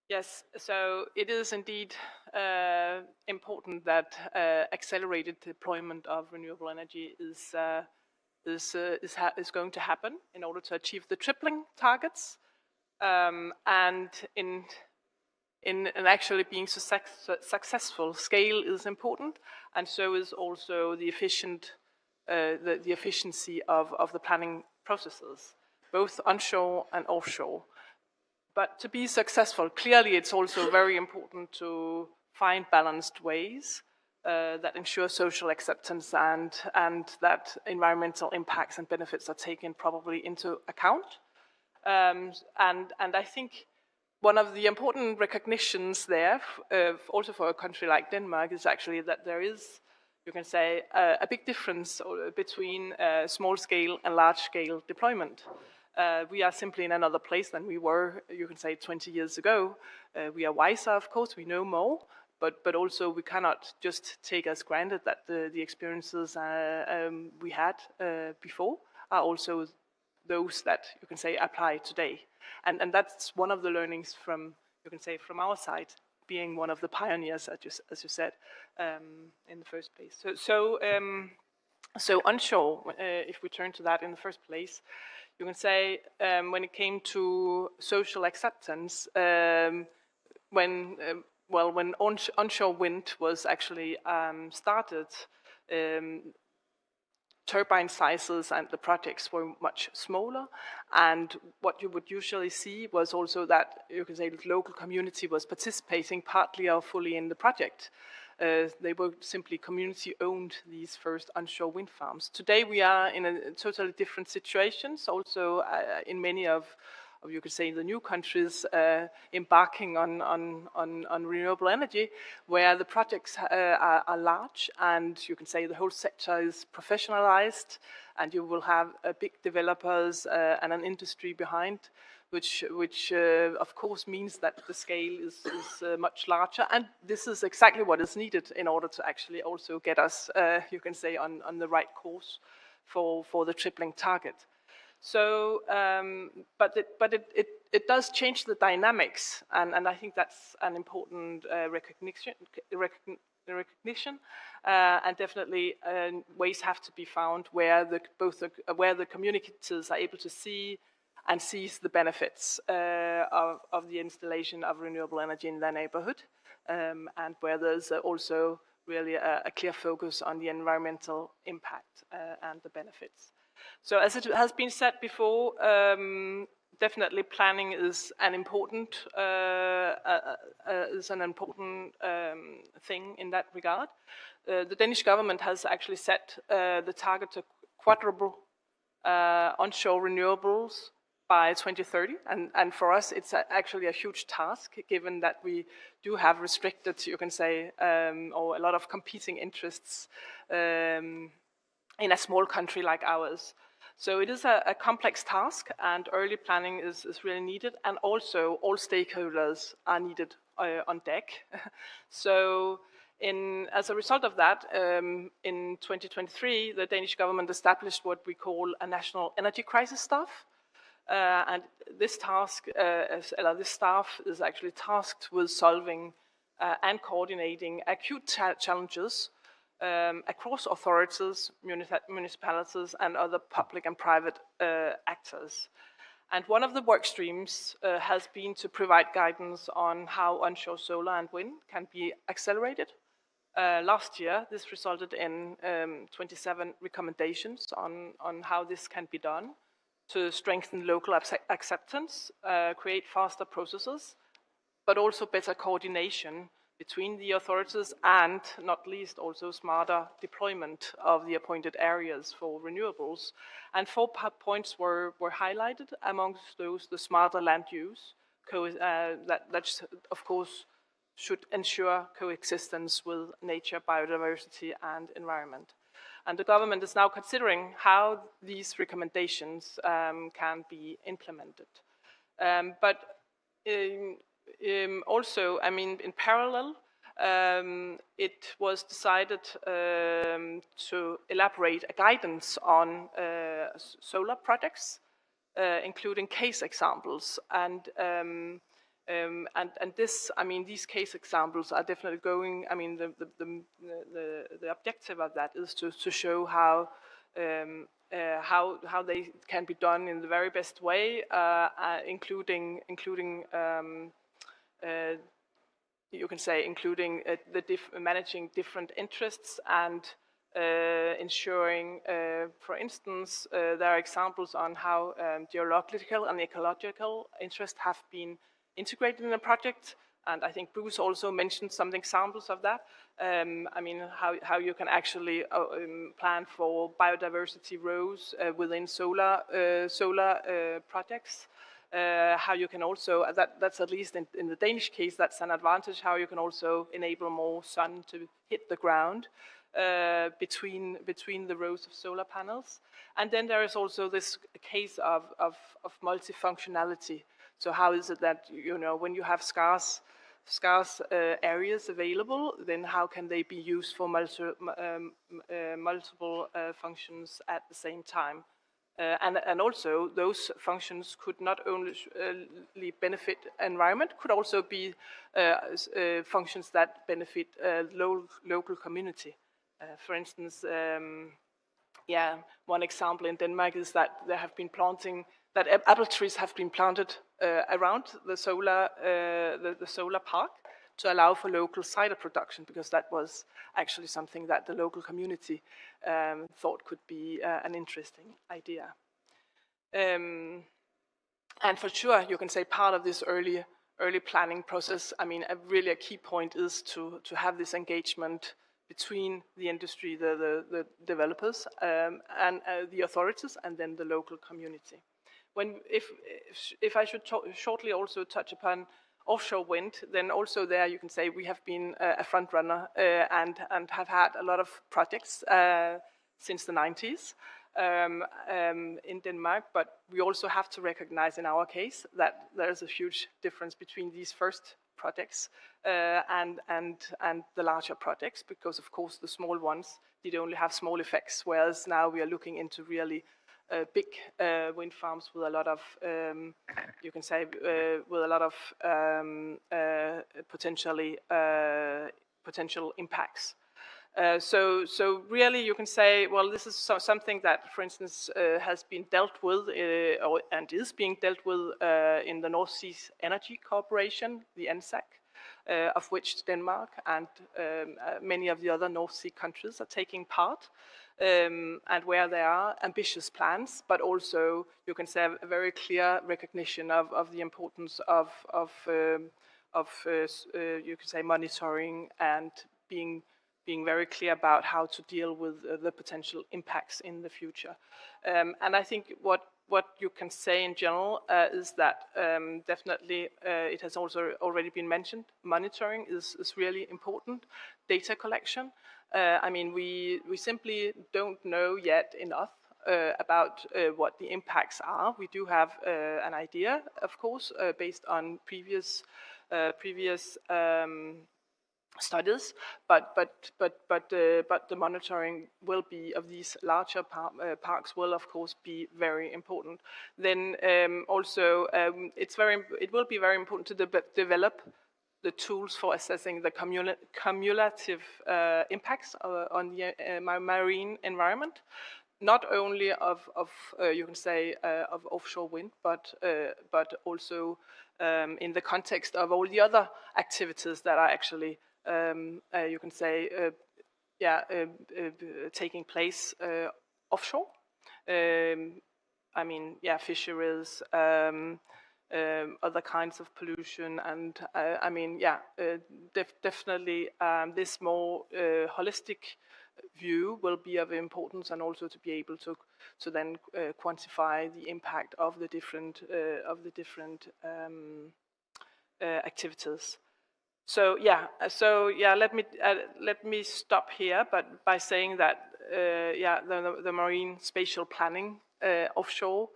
S9: Yes, so it is indeed important that accelerated deployment of renewable energy is going to happen in order to achieve the tripling targets, and in actually being successful, scale is important, and so is also the efficiency of the planning processes, both onshore and offshore. But to be successful, clearly it's also very important to find balanced ways that ensure social acceptance and that environmental impacts and benefits are taken probably into account. And I think one of the important recognitions there, also for a country like Denmark, is actually that there is, you can say, a big difference between small-scale and large-scale deployment. We are simply in another place than we were, you can say, 20 years ago. We are wiser, of course, we know more, but also we cannot just take as granted that the experiences we had before are also those that, you can say, apply today. And that's one of the learnings from, you can say, from our side, being one of the pioneers, as you said, in the first place. So onshore, if we turn to that in the first place, you can say when it came to social acceptance, when onshore wind was actually started, turbine sizes and the projects were much smaller, and what you would usually see was also that, you can say, the local community was participating partly or fully in the project. They were simply community-owned, these first onshore wind farms. Today we are in a totally different situation, also in many of, you could say, the new countries embarking on renewable energy, where the projects are large, and you can say the whole sector is professionalized, and you will have big developers and an industry behind, which of course means that the scale is much larger, and this is exactly what is needed in order to actually also get us, you can say, on the right course for the tripling target. So, but it does change the dynamics, and I think that's an important recognition, and definitely ways have to be found where where the communicators are able to see and seize the benefits of the installation of renewable energy in their neighborhood, and where there's also really a clear focus on the environmental impact and the benefits. So as it has been said before, definitely planning is an important thing in that regard. The Danish government has actually set the target to quadruple onshore renewables by 2030. And for us, it's actually a huge task, given that we do have restricted, you can say, or a lot of competing interests in a small country like ours. So it is a complex task, and early planning is really needed, and also all stakeholders are needed on deck. So as a result of that, in 2023, the Danish government established what we call a national energy crisis staff. And this task, this staff is actually tasked with solving and coordinating acute challenges across authorities, municipalities, and other public and private actors. And one of the work streams has been to provide guidance on how onshore solar and wind can be accelerated. Last year, this resulted in 27 recommendations on how this can be done to strengthen local acceptance, create faster processes, but also better coordination between the authorities and, not least, also smarter deployment of the appointed areas for renewables. And 4 points were highlighted, amongst those the smarter land use, that of course should ensure coexistence with nature, biodiversity, and environment. And the government is now considering how these recommendations can be implemented. But also, I mean, in parallel, it was decided to elaborate a guidance on solar projects, including case examples. And this, I mean, these case examples are definitely going. I mean, the objective of that is to show how they can be done in the very best way, including you can say including managing different interests and ensuring, for instance, there are examples on how geological and ecological interests have been integrated in a project, and I think Bruce also mentioned some examples of that. I mean, how you can actually plan for biodiversity rows within solar projects. How you can also, that's at least in the Danish case, that's an advantage, how you can also enable more sun to hit the ground between the rows of solar panels. And then there is also this case of multifunctionality. So how is it that, you know, when you have scarce areas available, then how can they be used for multiple functions at the same time? And also those functions could not only benefit environment, could also be functions that benefit local community. For instance, one example in Denmark is that there have been apple trees have been planted around the solar park to allow for local cider production, because that was actually something that the local community thought could be an interesting idea. And for sure, you can say part of this early planning process, I mean, really a key point is to have this engagement between the industry, the developers, and the authorities, and then the local community. If I should shortly also touch upon offshore wind, then also there you can say we have been a front runner and have had a lot of projects since the 90s in Denmark, but we also have to recognize in our case that there's a huge difference between these first projects and the larger projects, because of course the small ones did only have small effects, whereas now we are looking into really big wind farms with a lot of, you can say, with a lot of potential impacts. So really, you can say, well, this is something that, for instance, has been dealt with and is being dealt with in the North Seas Energy Cooperation, the NSAC, of which Denmark and many of the other North Sea countries are taking part. And where there are ambitious plans, but also you can say a very clear recognition of the importance of you can say monitoring and being very clear about how to deal with the potential impacts in the future. And I think what what you can say in general is that definitely it has also already been mentioned. Monitoring is really important. Data collection. I mean, we simply don't know yet enough about what the impacts are. We do have an idea, of course, based on previous studies, but the monitoring will be of these larger parks will of course be very important. Then also it will be very important to develop the tools for assessing the cumulative impacts on the marine environment, not only of you can say of offshore wind, but also in the context of all the other activities that are actually you can say taking place offshore. I mean, fisheries, other kinds of pollution, and I mean, definitely this more holistic view will be of importance, and also to be able to then quantify the impact of the different activities. So let me stop here, but by saying that the marine spatial planning offshore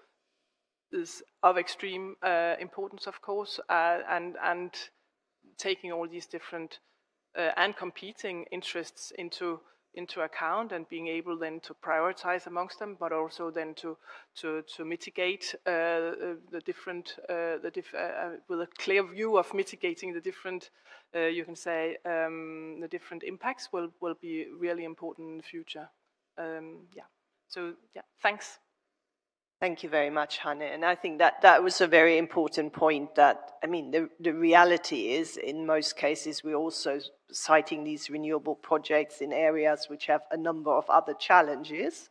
S9: is of extreme importance, of course, and taking all these different and competing interests into account, and being able then to prioritize amongst them, but also then to mitigate the different with a clear view of mitigating the different you can say the different impacts will be really important in the future. Thanks.
S4: Thank you very much, Hanne. And I think that was a very important point, that, I mean, the reality is, in most cases, we're also citing these renewable projects in areas which have a number of other challenges,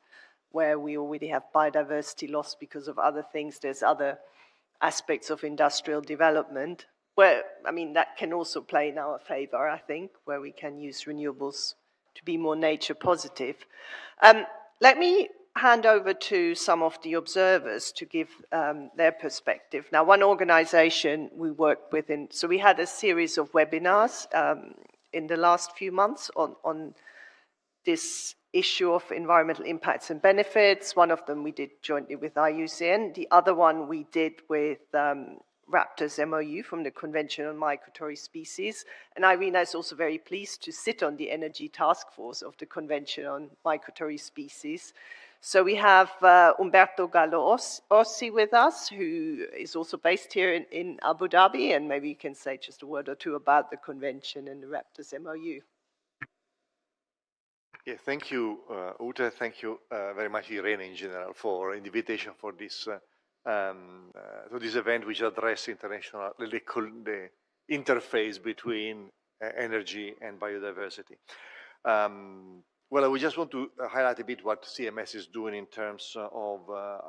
S4: where we already have biodiversity loss because of other things. There's other aspects of industrial development where, I mean, that can also play in our favor, I think, where we can use renewables to be more nature positive. Let me hand over to some of the observers to give their perspective. Now, one organization we work with, so we had a series of webinars in the last few months on this issue of environmental impacts and benefits. One of them we did jointly with IUCN. The other one we did with Raptor's MOU from the Convention on Migratory Species. And Irina is also very pleased to sit on the Energy Task Force of the Convention on Migratory Species. So we have Umberto Gallo Orsi with us, who is also based here in Abu Dhabi, and maybe you can say just a word or two about the convention and the Raptor's MOU.
S10: Yeah, thank you, Ute. Thank you very much, Irene, in general, for the invitation for this to this event, which addresses international the interface between energy and biodiversity. Well, we just want to highlight a bit what CMS is doing in terms of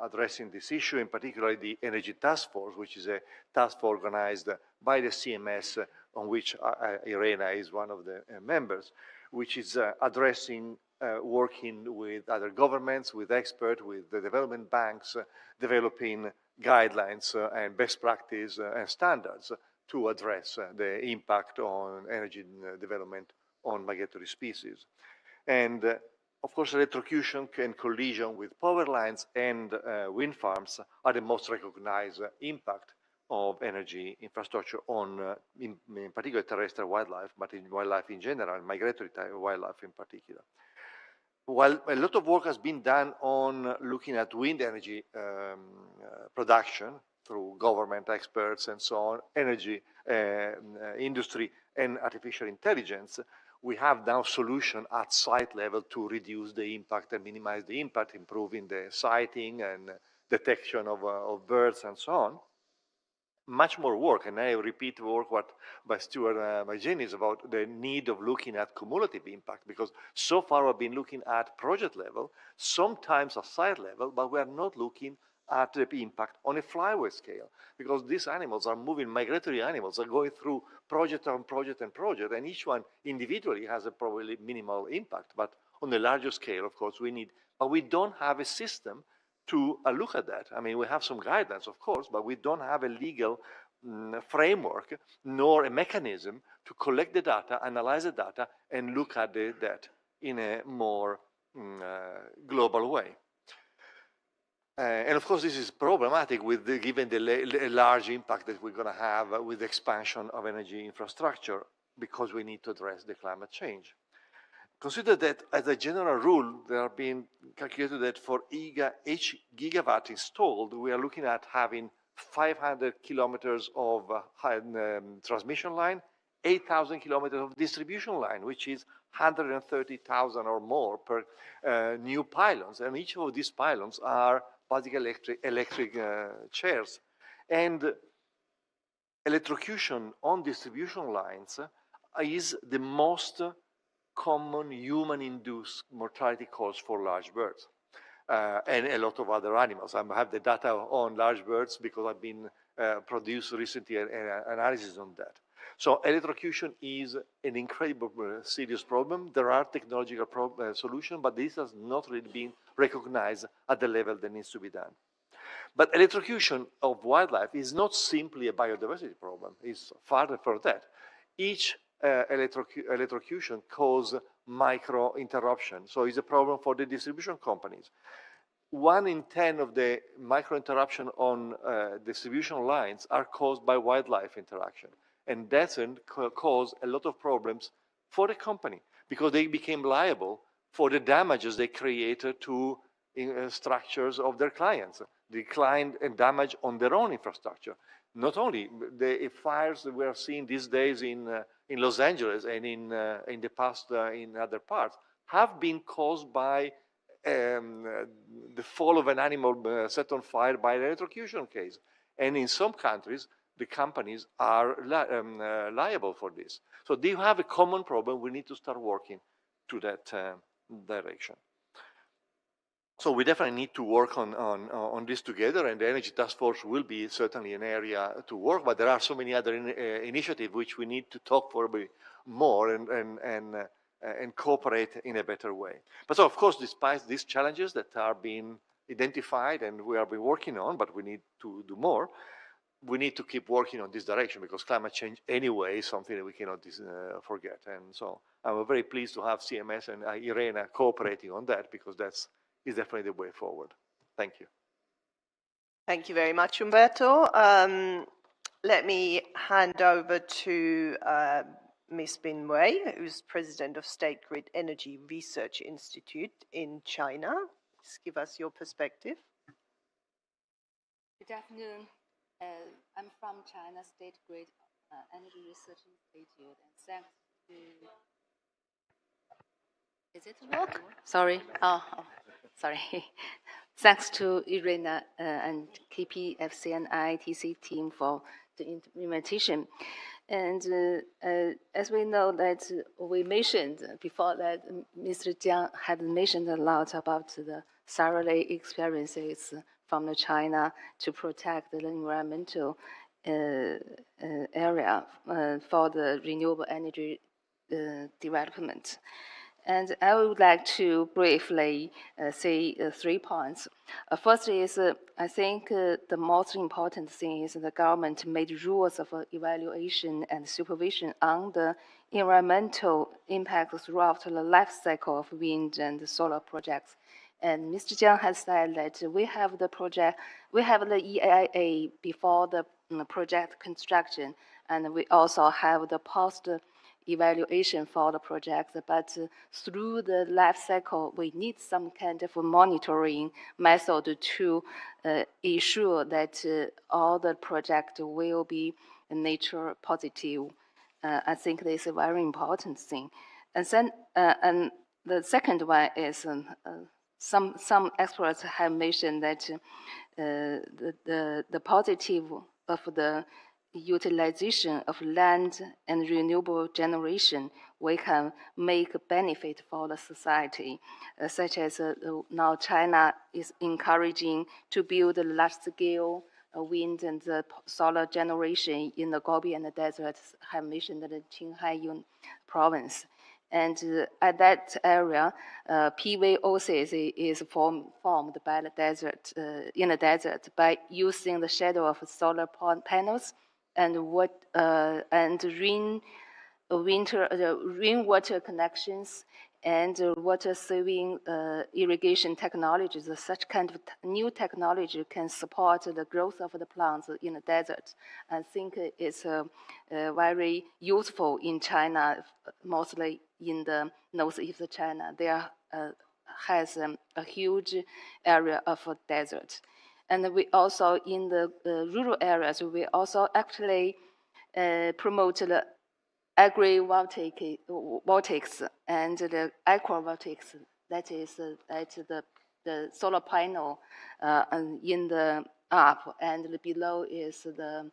S10: addressing this issue, in particular the Energy Task Force, which is a task force organized by the CMS, on which Irena is one of the members, which is addressing, working with other governments, with experts, with the development banks, developing guidelines and best practice and standards to address the impact on energy development on migratory species. And of course, electrocution and collision with power lines and wind farms are the most recognized impact of energy infrastructure on, in particular, terrestrial wildlife, but in wildlife in general, migratory wildlife in particular. While a lot of work has been done on looking at wind energy production through government experts and so on, energy industry and artificial intelligence, we have now solutions at site level to reduce the impact and minimize the impact, improving the sighting and detection of birds and so on. Much more work, and I repeat work what by Stuart by Jenny is about the need of looking at cumulative impact, because so far we've been looking at project level, sometimes at site level, but we are not looking at the impact on a flyway scale, because these animals are moving, migratory animals are going through project on project and project, and each one individually has a probably minimal impact, but on a larger scale, of course, we need, but we don't have a system to look at that. I mean, we have some guidelines, of course, but we don't have a legal framework nor a mechanism to collect the data, analyze the data, and look at that in a more global way. And of course, this is problematic given the large impact that we're going to have with the expansion of energy infrastructure, because we need to address the climate change. Consider that as a general rule, there have been calculated that for each gigawatt installed, we are looking at having 500 kilometers of transmission line, 8,000 kilometers of distribution line, which is 130,000 or more per new pylons. And each of these pylons are basically electric chairs. And electrocution on distribution lines is the most common human-induced mortality cause for large birds and a lot of other animals. I have the data on large birds because I've been produced recently an analysis on that. So electrocution is an incredible serious problem. There are technological solutions, but this has not really been recognized at the level that needs to be done. But electrocution of wildlife is not simply a biodiversity problem. It's farther from that. Each electrocution causes micro interruption. So it's a problem for the distribution companies. 1 in 10 of the micro interruption on distribution lines are caused by wildlife interaction. And that's caused a lot of problems for the company because they became liable for the damages they created to structures of their clients, decline and damage on their own infrastructure. Not only the fires that we are seeing these days in Los Angeles and in the past in other parts have been caused by the fall of an animal set on fire by an electrocution case. And in some countries, the companies are liable for this. So they have a common problem. We need to start working to that direction. So we definitely need to work on this together, and the Energy Task Force will be certainly an area to work, but there are so many other initiatives which we need to talk probably more and cooperate in a better way. But so, of course, despite these challenges that are being identified and we are working on, but we need to do more, we need to keep working on this direction because climate change anyway is something that we cannot forget. And so I'm very pleased to have CMS and IRENA cooperating on that because that's definitely the way forward. Thank you.
S4: Thank you very much, Umberto. Let me hand over to Ms. Bin Wei, who's president of State Grid Energy Research Institute in China. Please give us your perspective.
S11: Good afternoon. I'm from China State Grid Energy Research Institute, and thanks to... Is it work? Sorry. Oh, sorry. Thanks to IRENA and KPFC and IITC team for the invitation. And as we know that we mentioned before that Mr. Jiang had mentioned a lot about the thoroughly experiences from China to protect the environmental area for the renewable energy development. And I would like to briefly say 3 points. First is, I think the most important thing is the government made rules of evaluation and supervision on the environmental impact throughout the life cycle of wind and solar projects. And Mr. Jiang has said that we have the project, we have the EIA before the project construction, and we also have the post evaluation for the project, but through the life cycle, we need some kind of monitoring method to ensure that all the project will be nature positive. I think this is a very important thing. And then, and the second one is some experts have mentioned that the positive of the utilization of land and renewable generation, we can make benefit for the society, such as now China is encouraging to build large-scale wind and solar generation in the Gobi and the desert, have mentioned the Qinghai province. And at that area, PV oasis is formed by the desert, in the desert by using the shadow of solar panels and rainwater connections and water-saving irrigation technologies. Such kind of new technology can support the growth of the plants in the desert. I think it's very useful in China, mostly in the northeast of China. There has a huge area of desert. And we also, in the rural areas, we also actually promote the agrivoltaics and the aquavoltaics. That is the solar panel in the up, and below is the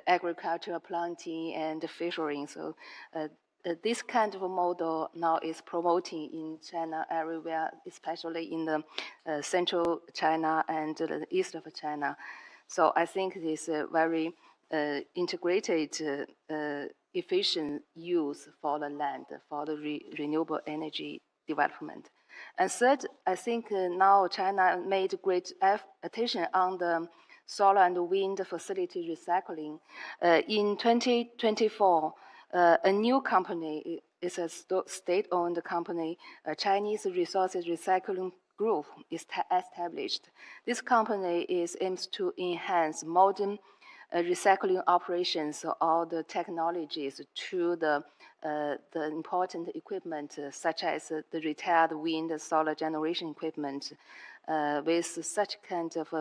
S11: agricultural planting and fishing. So this kind of model now is promoting in China everywhere, especially in the central China and the east of China. So I think this very integrated efficient use for the land, for the renewable energy development. And third, I think now China made great attention on the solar and wind facility recycling. In 2024, a new company, is a state-owned company, a Chinese Resources Recycling Group is established. This company aims to enhance modern recycling operations, all the technologies to the important equipment, such as the retired wind solar generation equipment. With such kind of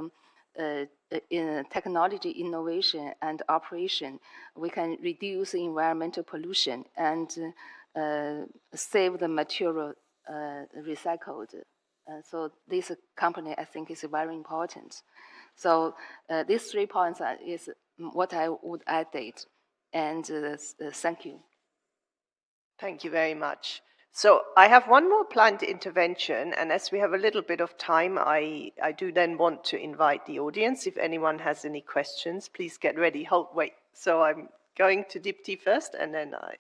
S11: technology innovation and operation, we can reduce environmental pollution and save the material recycled. So this company, I think, is very important. So these 3 points is what I would add. And thank you.
S4: Thank you very much. So I have one more planned intervention, and as we have a little bit of time, I do then want to invite the audience. If anyone has any questions, please get ready. Wait. So I'm going to Dipti first, and then I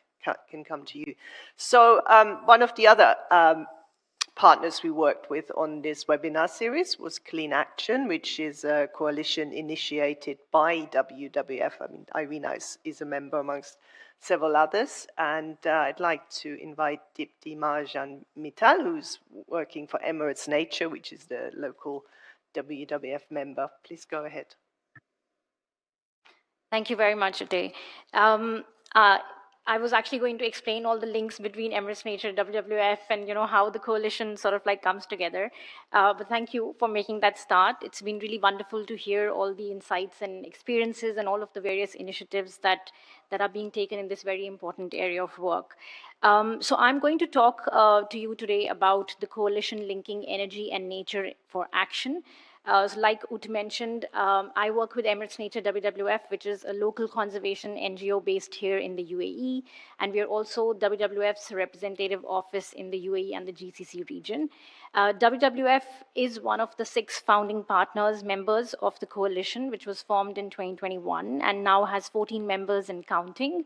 S4: can come to you. So one of the other partners we worked with on this webinar series was Clean Action, which is a coalition initiated by WWF. I mean, Irina is a member amongst several others. And I'd like to invite Dipti Mahajan Mittal, who's working for Emirates Nature, which is the local WWF member. Please go ahead.
S12: Thank you very much, Ute. I was actually going to explain all the links between Emirates Nature, WWF, and how the coalition sort of like comes together. But thank you for making that start. It's been really wonderful to hear all the insights and experiences and all of the various initiatives that are being taken in this very important area of work. So I'm going to talk to you today about the coalition linking energy and nature for action. So like Ute mentioned, I work with Emirates Nature WWF, which is a local conservation NGO based here in the UAE. And we are also WWF's representative office in the UAE and the GCC region. WWF is one of the 6 founding members of the coalition, which was formed in 2021 and now has 14 members and counting.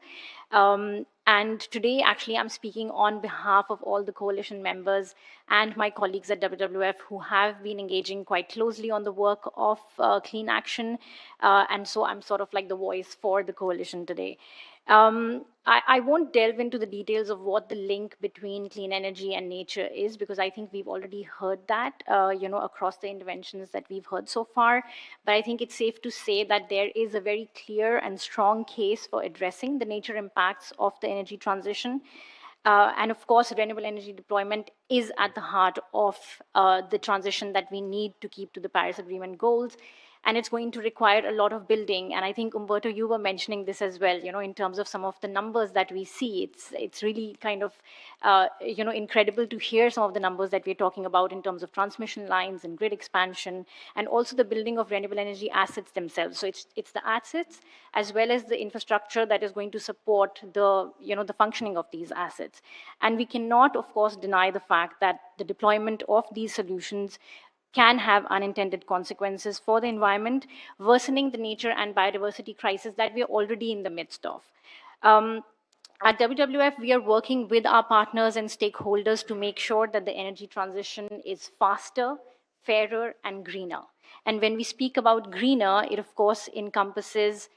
S12: And today, actually, I'm speaking on behalf of all the coalition members and my colleagues at WWF who have been engaging quite closely on the work of Clean Action. And so I'm sort of like the voice for the coalition today. I won't delve into the details of what the link between clean energy and nature is, because I think we've already heard that, across the interventions that we've heard so far. But I think it's safe to say that there is a very clear and strong case for addressing the nature impacts of the energy transition. And of course, renewable energy deployment is at the heart of the transition that we need to keep to the Paris Agreement goals. And it's going to require a lot of building. And I think, Umberto, you were mentioning this as well, in terms of some of the numbers that we see. It's really kind of, incredible to hear some of the numbers that we're talking about in terms of transmission lines and grid expansion, and also the building of renewable energy assets themselves. So it's the assets as well as the infrastructure that is going to support the, the functioning of these assets. And we cannot, of course, deny the fact that the deployment of these solutions can have unintended consequences for the environment, worsening the nature and biodiversity crisis that we are already in the midst of. At WWF, we are working with our partners and stakeholders to make sure that the energy transition is faster, fairer, and greener. And when we speak about greener, it of course encompasses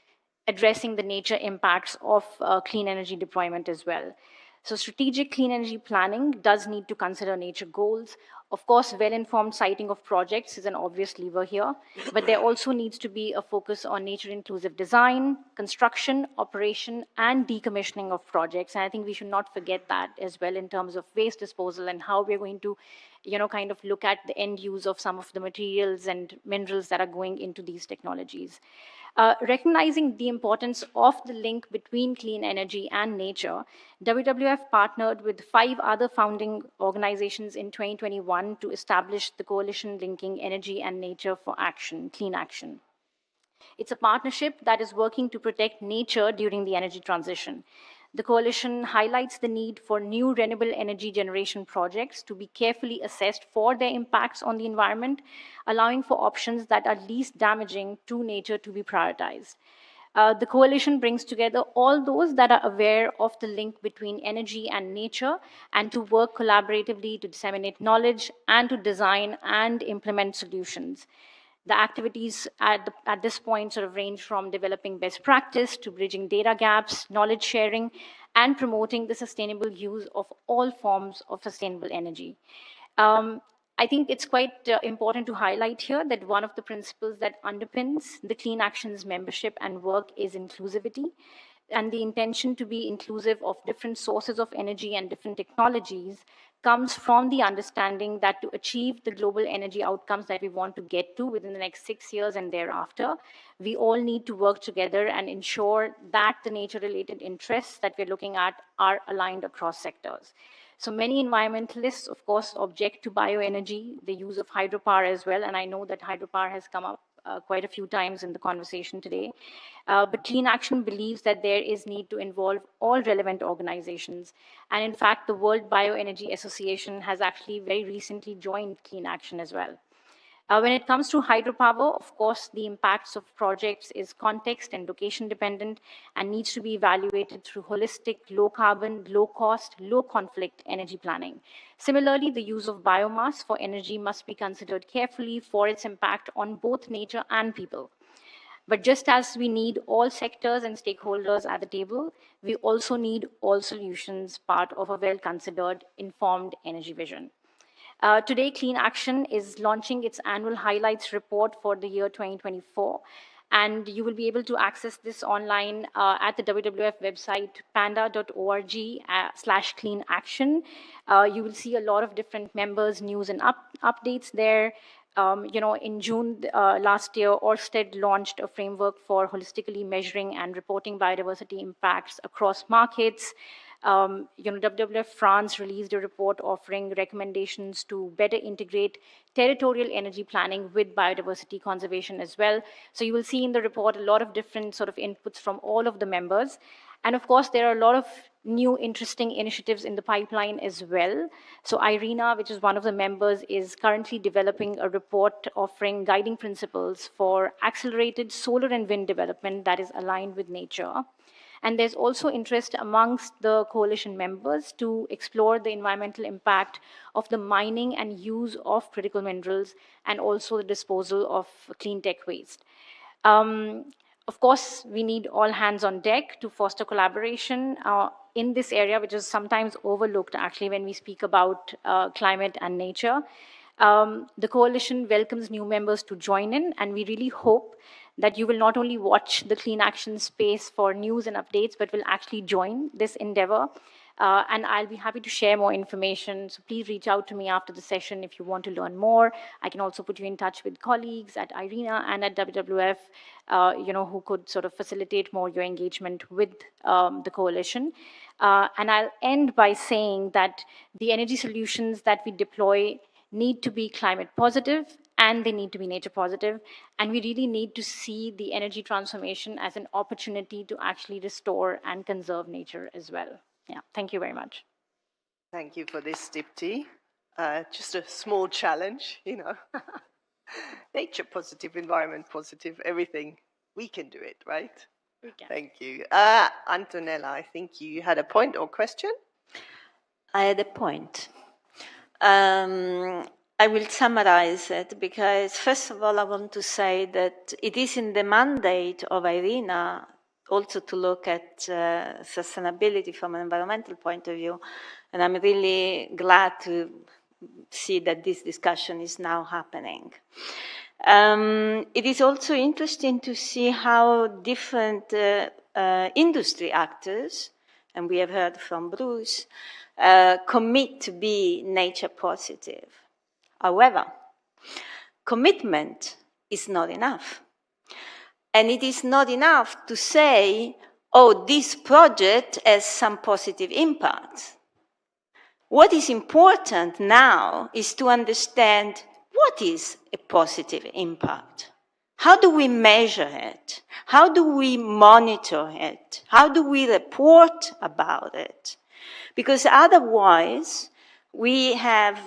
S12: addressing the nature impacts of clean energy deployment as well. So strategic clean energy planning does need to consider nature goals. Of course, well-informed siting of projects is an obvious lever here, but there also needs to be a focus on nature-inclusive design, construction, operation, and decommissioning of projects. And I think we should not forget that as well in terms of waste disposal and how we're going to, kind of look at the end use of some of the materials and minerals that are going into these technologies. Recognizing the importance of the link between clean energy and nature, WWF partnered with 5 other founding organizations in 2021 to establish the coalition linking energy and nature for action, clean action. It's a partnership that is working to protect nature during the energy transition. The coalition highlights the need for new renewable energy generation projects to be carefully assessed for their impacts on the environment, allowing for options that are least damaging to nature to be prioritized. The coalition brings together all those that are aware of the link between energy and nature and to work collaboratively to disseminate knowledge and to design and implement solutions. The activities at this point sort of range from developing best practice to bridging data gaps, knowledge sharing, and promoting the sustainable use of all forms of sustainable energy. I think it's quite important to highlight here that one of the principles that underpins the Clean Actions membership and work is inclusivity, and the intention to be inclusive of different sources of energy and different technologies comes from the understanding that to achieve the global energy outcomes that we want to get to within the next 6 years and thereafter, we all need to work together and ensure that the nature-related interests that we're looking at are aligned across sectors. So many environmentalists, of course, object to bioenergy, the use of hydropower as well, and I know that hydropower has come up quite a few times in the conversation today. But Clean Action believes that there is need to involve all relevant organizations. And in fact, the World Bioenergy Association has actually very recently joined Clean Action as well. When it comes to hydropower, of course, the impacts of projects is context and location dependent and needs to be evaluated through holistic, low carbon, low cost, low conflict energy planning. Similarly, the use of biomass for energy must be considered carefully for its impact on both nature and people. But just as we need all sectors and stakeholders at the table, we also need all solutions part of a well-considered, informed energy vision. Today, Clean Action is launching its annual highlights report for the year 2024. And you will be able to access this online at the WWF website, panda.org/cleanaction. You will see a lot of different members, news and updates there. In June last year, Ørsted launched a framework for holistically measuring and reporting biodiversity impacts across markets. WWF France released a report offering recommendations to better integrate territorial energy planning with biodiversity conservation as well. So you will see in the report a lot of different sort of inputs from all of the members. And of course, there are a lot of new interesting initiatives in the pipeline as well. So IRENA, which is one of the members, is currently developing a report offering guiding principles for accelerated solar and wind development that is aligned with nature. And there's also interest amongst the coalition members to explore the environmental impact of the mining and use of critical minerals and also the disposal of clean tech waste. Of course, we need all hands on deck to foster collaboration in this area, which is sometimes overlooked actually when we speak about climate and nature. The coalition welcomes new members to join in, and we really hope that you will not only watch the Clean Action space for news and updates, but will actually join this endeavor. And I'll be happy to share more information. So please reach out to me after the session if you want to learn more. I can also put you in touch with colleagues at IRENA and at WWF, who could sort of facilitate more your engagement with the coalition. And I'll end by saying that the energy solutions that we deploy need to be climate positive and they need to be nature positive. And we really need to see the energy transformation as an opportunity to actually restore and conserve nature as well. Yeah, thank you very much.
S4: Thank you for this, Dipti. Just a small challenge, nature positive, environment positive, everything. We can do it, right?
S12: We can.
S4: Thank you. Antonella, I think you had a point or question?
S13: I had a point. I will summarize it because, first of all, I want to say that it is in the mandate of IRENA also to look at sustainability from an environmental point of view. And I'm really glad to see that this discussion is now happening. It is also interesting to see how different industry actors, and we have heard from Bruce, commit to be nature positive. However, commitment is not enough. And it is not enough to say, oh, this project has some positive impact. What is important now is to understand what is a positive impact. How do we measure it? How do we monitor it? How do we report about it? Because otherwise, we have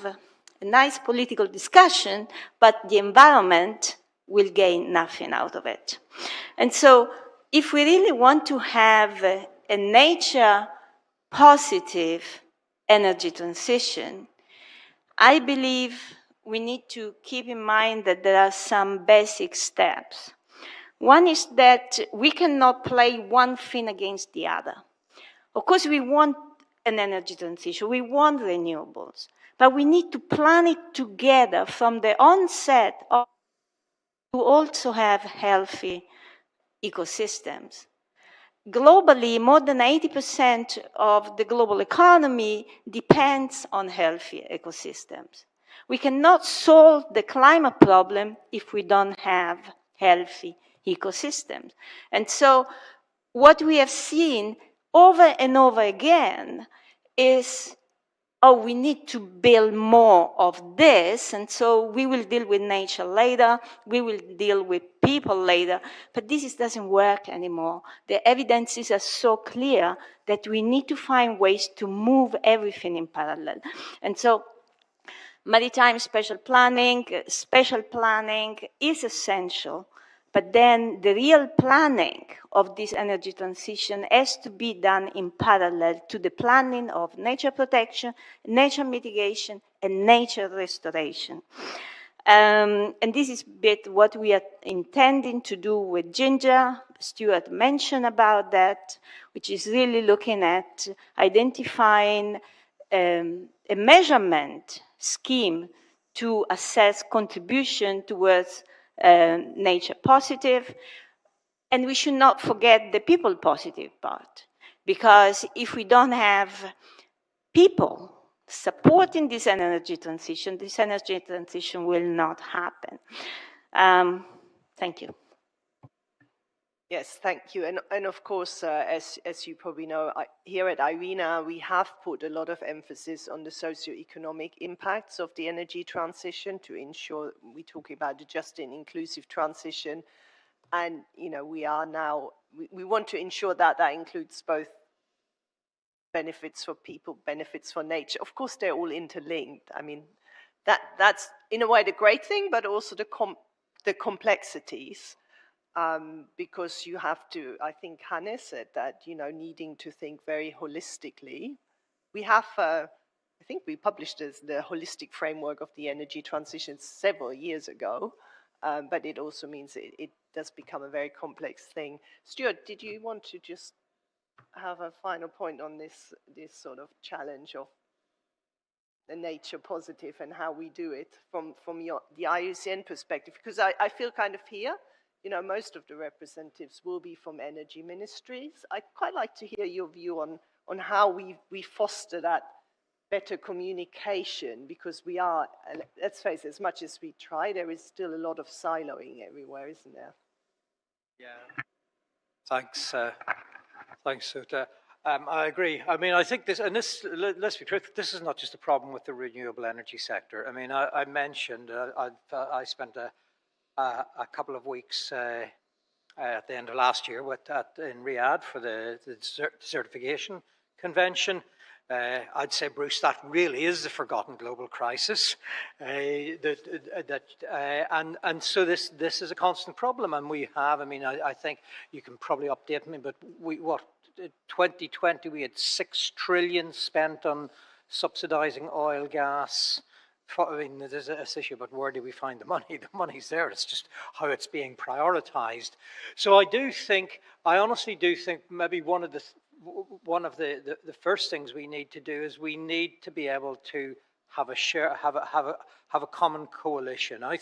S13: a nice political discussion, but the environment will gain nothing out of it. And so, if we really want to have a nature positive energy transition, I believe we need to keep in mind that there are some basic steps. One is that we cannot play one thing against the other. Of course, we want an energy transition, we want renewables, but we need to plan it together from the onset to also have healthy ecosystems. Globally, more than 80% of the global economy depends on healthy ecosystems. We cannot solve the climate problem if we don't have healthy ecosystems. And so what we have seen over and over again is, oh, we need to build more of this, and so we will deal with nature later, we will deal with people later, but this doesn't work anymore. The evidences are so clear that we need to find ways to move everything in parallel. And so maritime special planning is essential, but then the real planning of this energy transition has to be done in parallel to the planning of nature protection, nature mitigation, and nature restoration. And this is a bit what we are intending to do with Ginger. Stuart mentioned about that, which is really looking at identifying a measurement scheme to assess contribution towards nature positive. And we should not forget the people positive part, because if we don't have people supporting this energy transition will not happen. Thank you.
S4: Yes, thank you. And of course, as you probably know, here at IRENA, we have put a lot of emphasis on the socio-economic impacts of the energy transition to ensure we're talking about a just and inclusive transition. And, you know, we are now, we want to ensure that that includes both benefits for people, benefits for nature. Of course, they're all interlinked. I mean, that's in a way the great thing, but also the complexities. Because you have to, I think Hannes said that, you know, needing to think very holistically. We have, I think we published the holistic framework of the energy transition several years ago, but it also means it does become a very complex thing. Stuart, did you want to just have a final point on this sort of challenge of the nature positive and how we do it from the IUCN perspective? Because I feel kind of here, you know, most of the representatives will be from energy ministries. I'd quite like to hear your view on how we foster that better communication, because we are, let's face it, as much as we try, there is still a lot of siloing everywhere, isn't there?
S3: Yeah. Thanks, thanks, Uta. I agree. I mean, I think this, and this, let's be truthful, this is not just a problem with the renewable energy sector. I mean, I mentioned, I spent a couple of weeks at the end of last year in Riyadh for the certification convention. I'd say, Bruce, that really is the forgotten global crisis. And so this is a constant problem, and we have, I mean, I think you can probably update me, but 2020 we had 6 trillion spent on subsidizing oil, gas. I mean, there's this issue about where do we find the money? The money's there, it's just how it's being prioritized. So I honestly do think maybe one of the first things we need to do is we need to be able to have a common coalition. I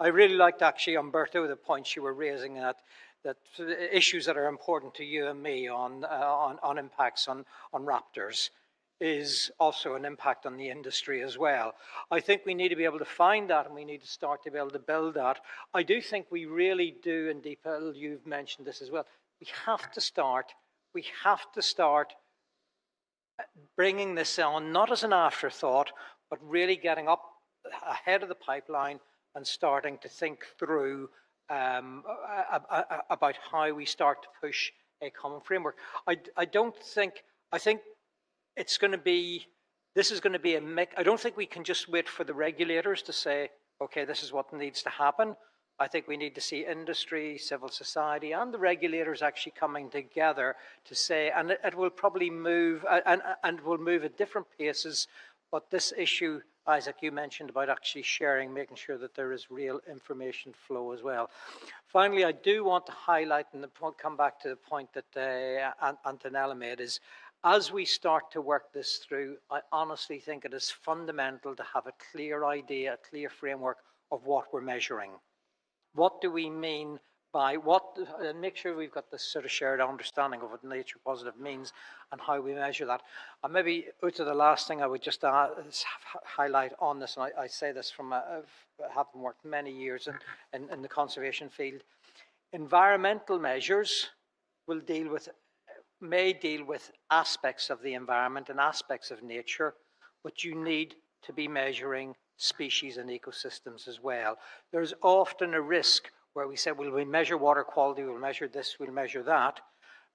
S3: really liked actually, Umberto, the points you were raising that issues that are important to you and me on impacts on raptors is also an impact on the industry as well. I think we need to be able to find that, and we need to start to be able to build that. I do think we really do, and Deepal, you've mentioned this as well, we have to start bringing this on, not as an afterthought, but really getting up ahead of the pipeline and starting to think through about how we start to push a common framework. I think it's going to be, this is going to be a mix. I don't think we can just wait for the regulators to say, okay, this is what needs to happen. I think we need to see industry, civil society, and the regulators actually coming together to say, and it will probably move, and will move at different paces, but this issue, Isaac, you mentioned about actually sharing, making sure that there is real information flow as well. Finally, I do want to highlight, and come back to the point that Antonella made, is as we start to work this through, I honestly think it is fundamental to have a clear idea, a clear framework of what we're measuring. What do we mean by what, and make sure we've got this sort of shared understanding of what nature positive means and how we measure that. And maybe, Uta, the last thing I would just highlight on this, and I say this from having worked many years in the conservation field, environmental measures may deal with aspects of the environment and aspects of nature, but you need to be measuring species and ecosystems as well. There's often a risk where we say, well, we measure water quality, we'll measure this, we'll measure that,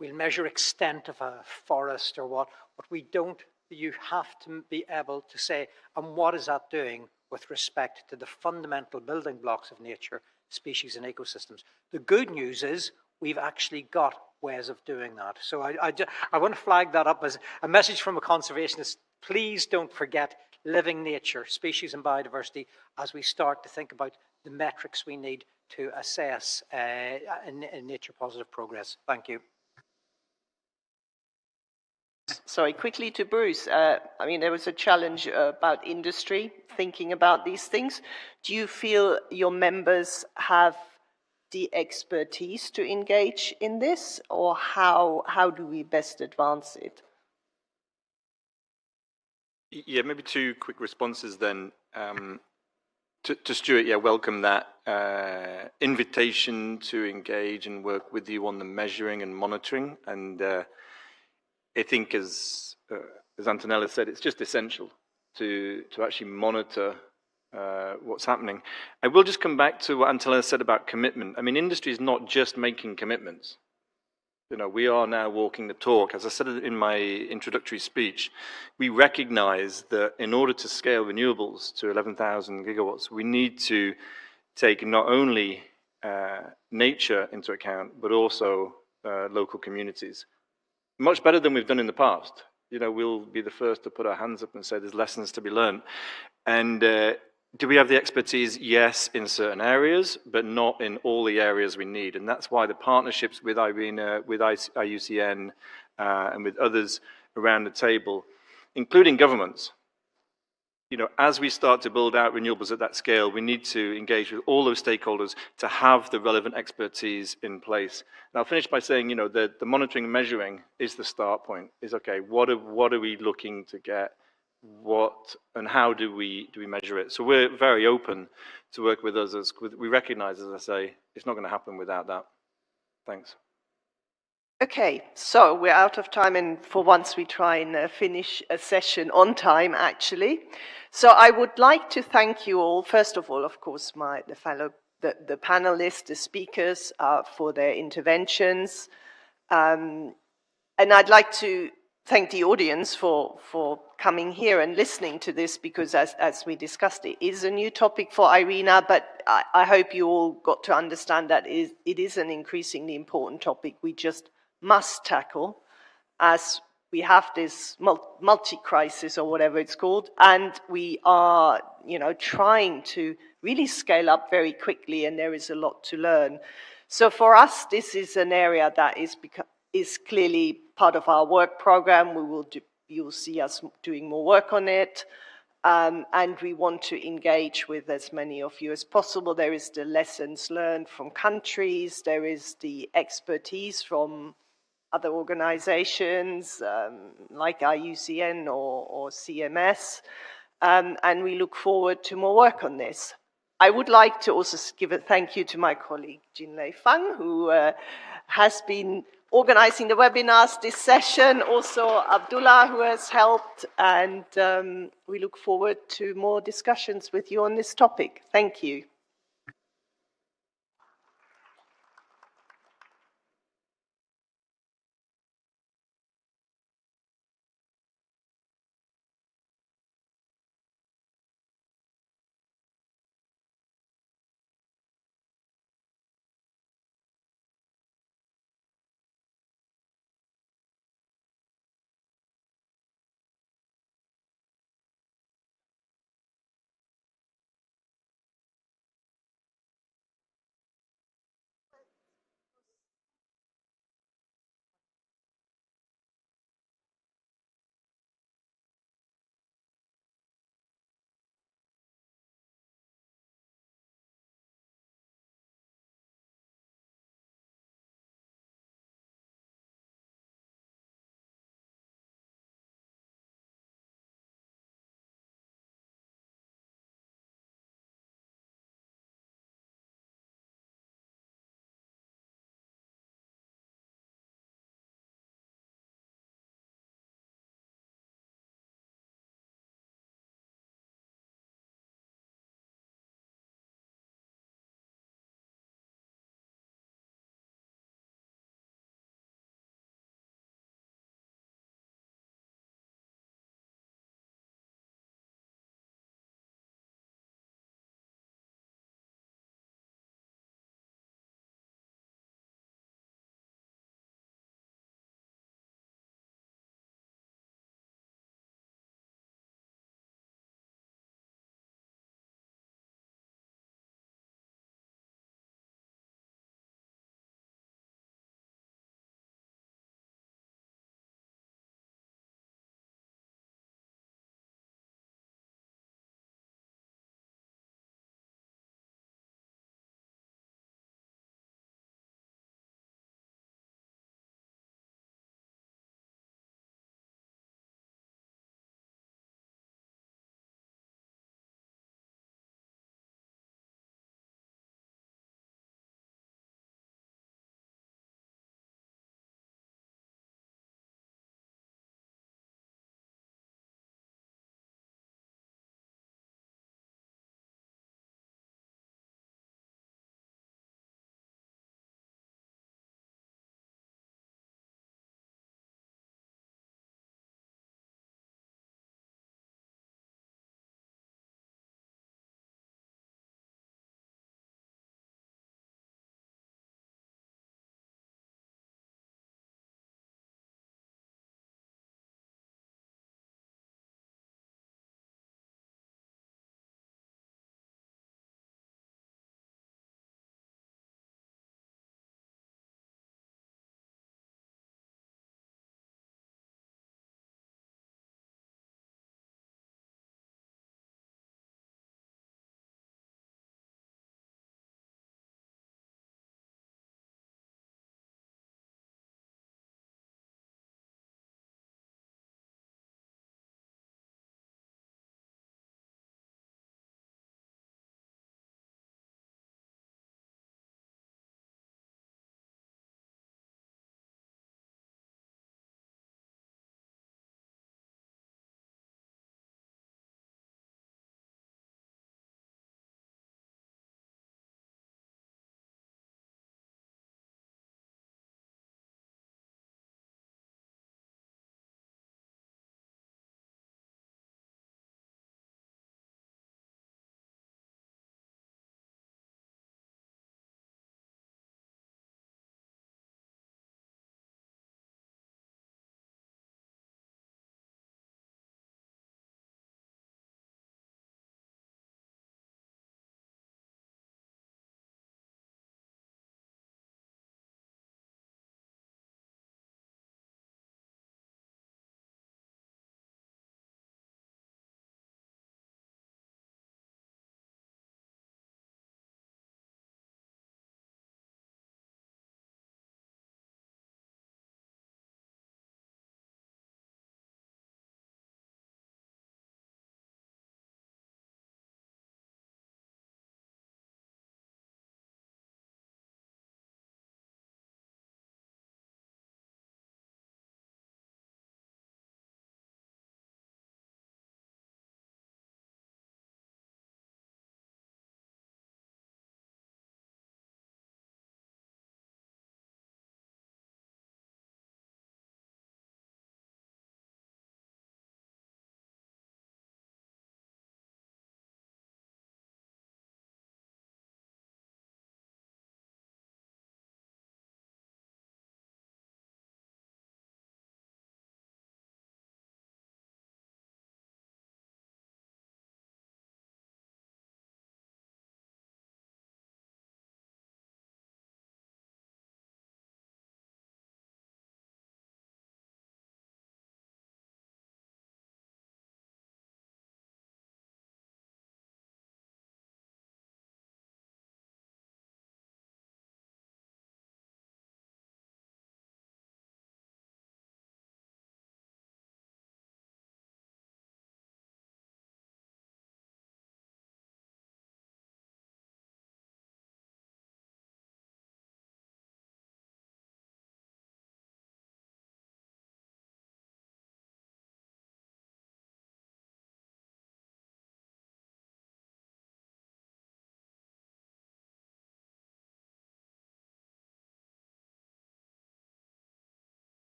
S3: we'll measure extent of a forest or what, but we don't, you have to be able to say, and what is that doing with respect to the fundamental building blocks of nature, species and ecosystems? The good news is we've actually got ways of doing that. So I want to flag that up as a message from a conservationist. Please don't forget living nature, species and biodiversity, as we start to think about the metrics we need to assess in nature positive progress. Thank you.
S4: Sorry, quickly to Bruce. I mean, there was a challenge about industry thinking about these things. Do you feel your members have the expertise to engage in this, or how do we best advance it?
S5: Yeah, maybe 2 quick responses then. To Stuart, yeah, welcome that invitation to engage and work with you on the measuring and monitoring. And I think, as Antonella said, it's just essential to actually monitor what's happening. I will just come back to what Antonella said about commitment. I mean, industry is not just making commitments. You know, we are now walking the talk. As I said in my introductory speech, we recognize that in order to scale renewables to 11,000 gigawatts, we need to take not only nature into account, but also local communities. Much better than we've done in the past. You know, we'll be the first to put our hands up and say there's lessons to be learned. And do we have the expertise? Yes, in certain areas, but not in all the areas we need. And that's why the partnerships with IRENA, with IUCN, and with others around the table, including governments, you know, as we start to build out renewables at that scale, we need to engage with all those stakeholders to have the relevant expertise in place. And I'll finish by saying, you know, the monitoring and measuring is the start point. Is okay, what are we looking to get? What and how do we measure it? So we're very open to work with others. We recognize, as I say, it's not going to happen without that. Thanks.
S4: Okay, so we're out of time, and for once we try and finish a session on time, actually. So I would like to thank you all. First of all, of course, the panelists, the speakers, for their interventions, and I'd like to thank the audience for coming here and listening to this, because as we discussed, it is a new topic for IRENA, but I hope you all got to understand that it is an increasingly important topic we just must tackle, as we have this multi-crisis or whatever it's called, and we are, trying to really scale up very quickly, and there is a lot to learn. So for us, this is an area that is clearly part of our work program. You'll see us doing more work on it, and we want to engage with as many of you as possible. There is the lessons learned from countries, there is the expertise from other organizations like IUCN or CMS, and we look forward to more work on this. I would like to also give a thank you to my colleague Jinlei Fang, who has been organizing the webinars this session, also Abdullah, who has helped, and we look forward to more discussions with you on this topic. Thank you.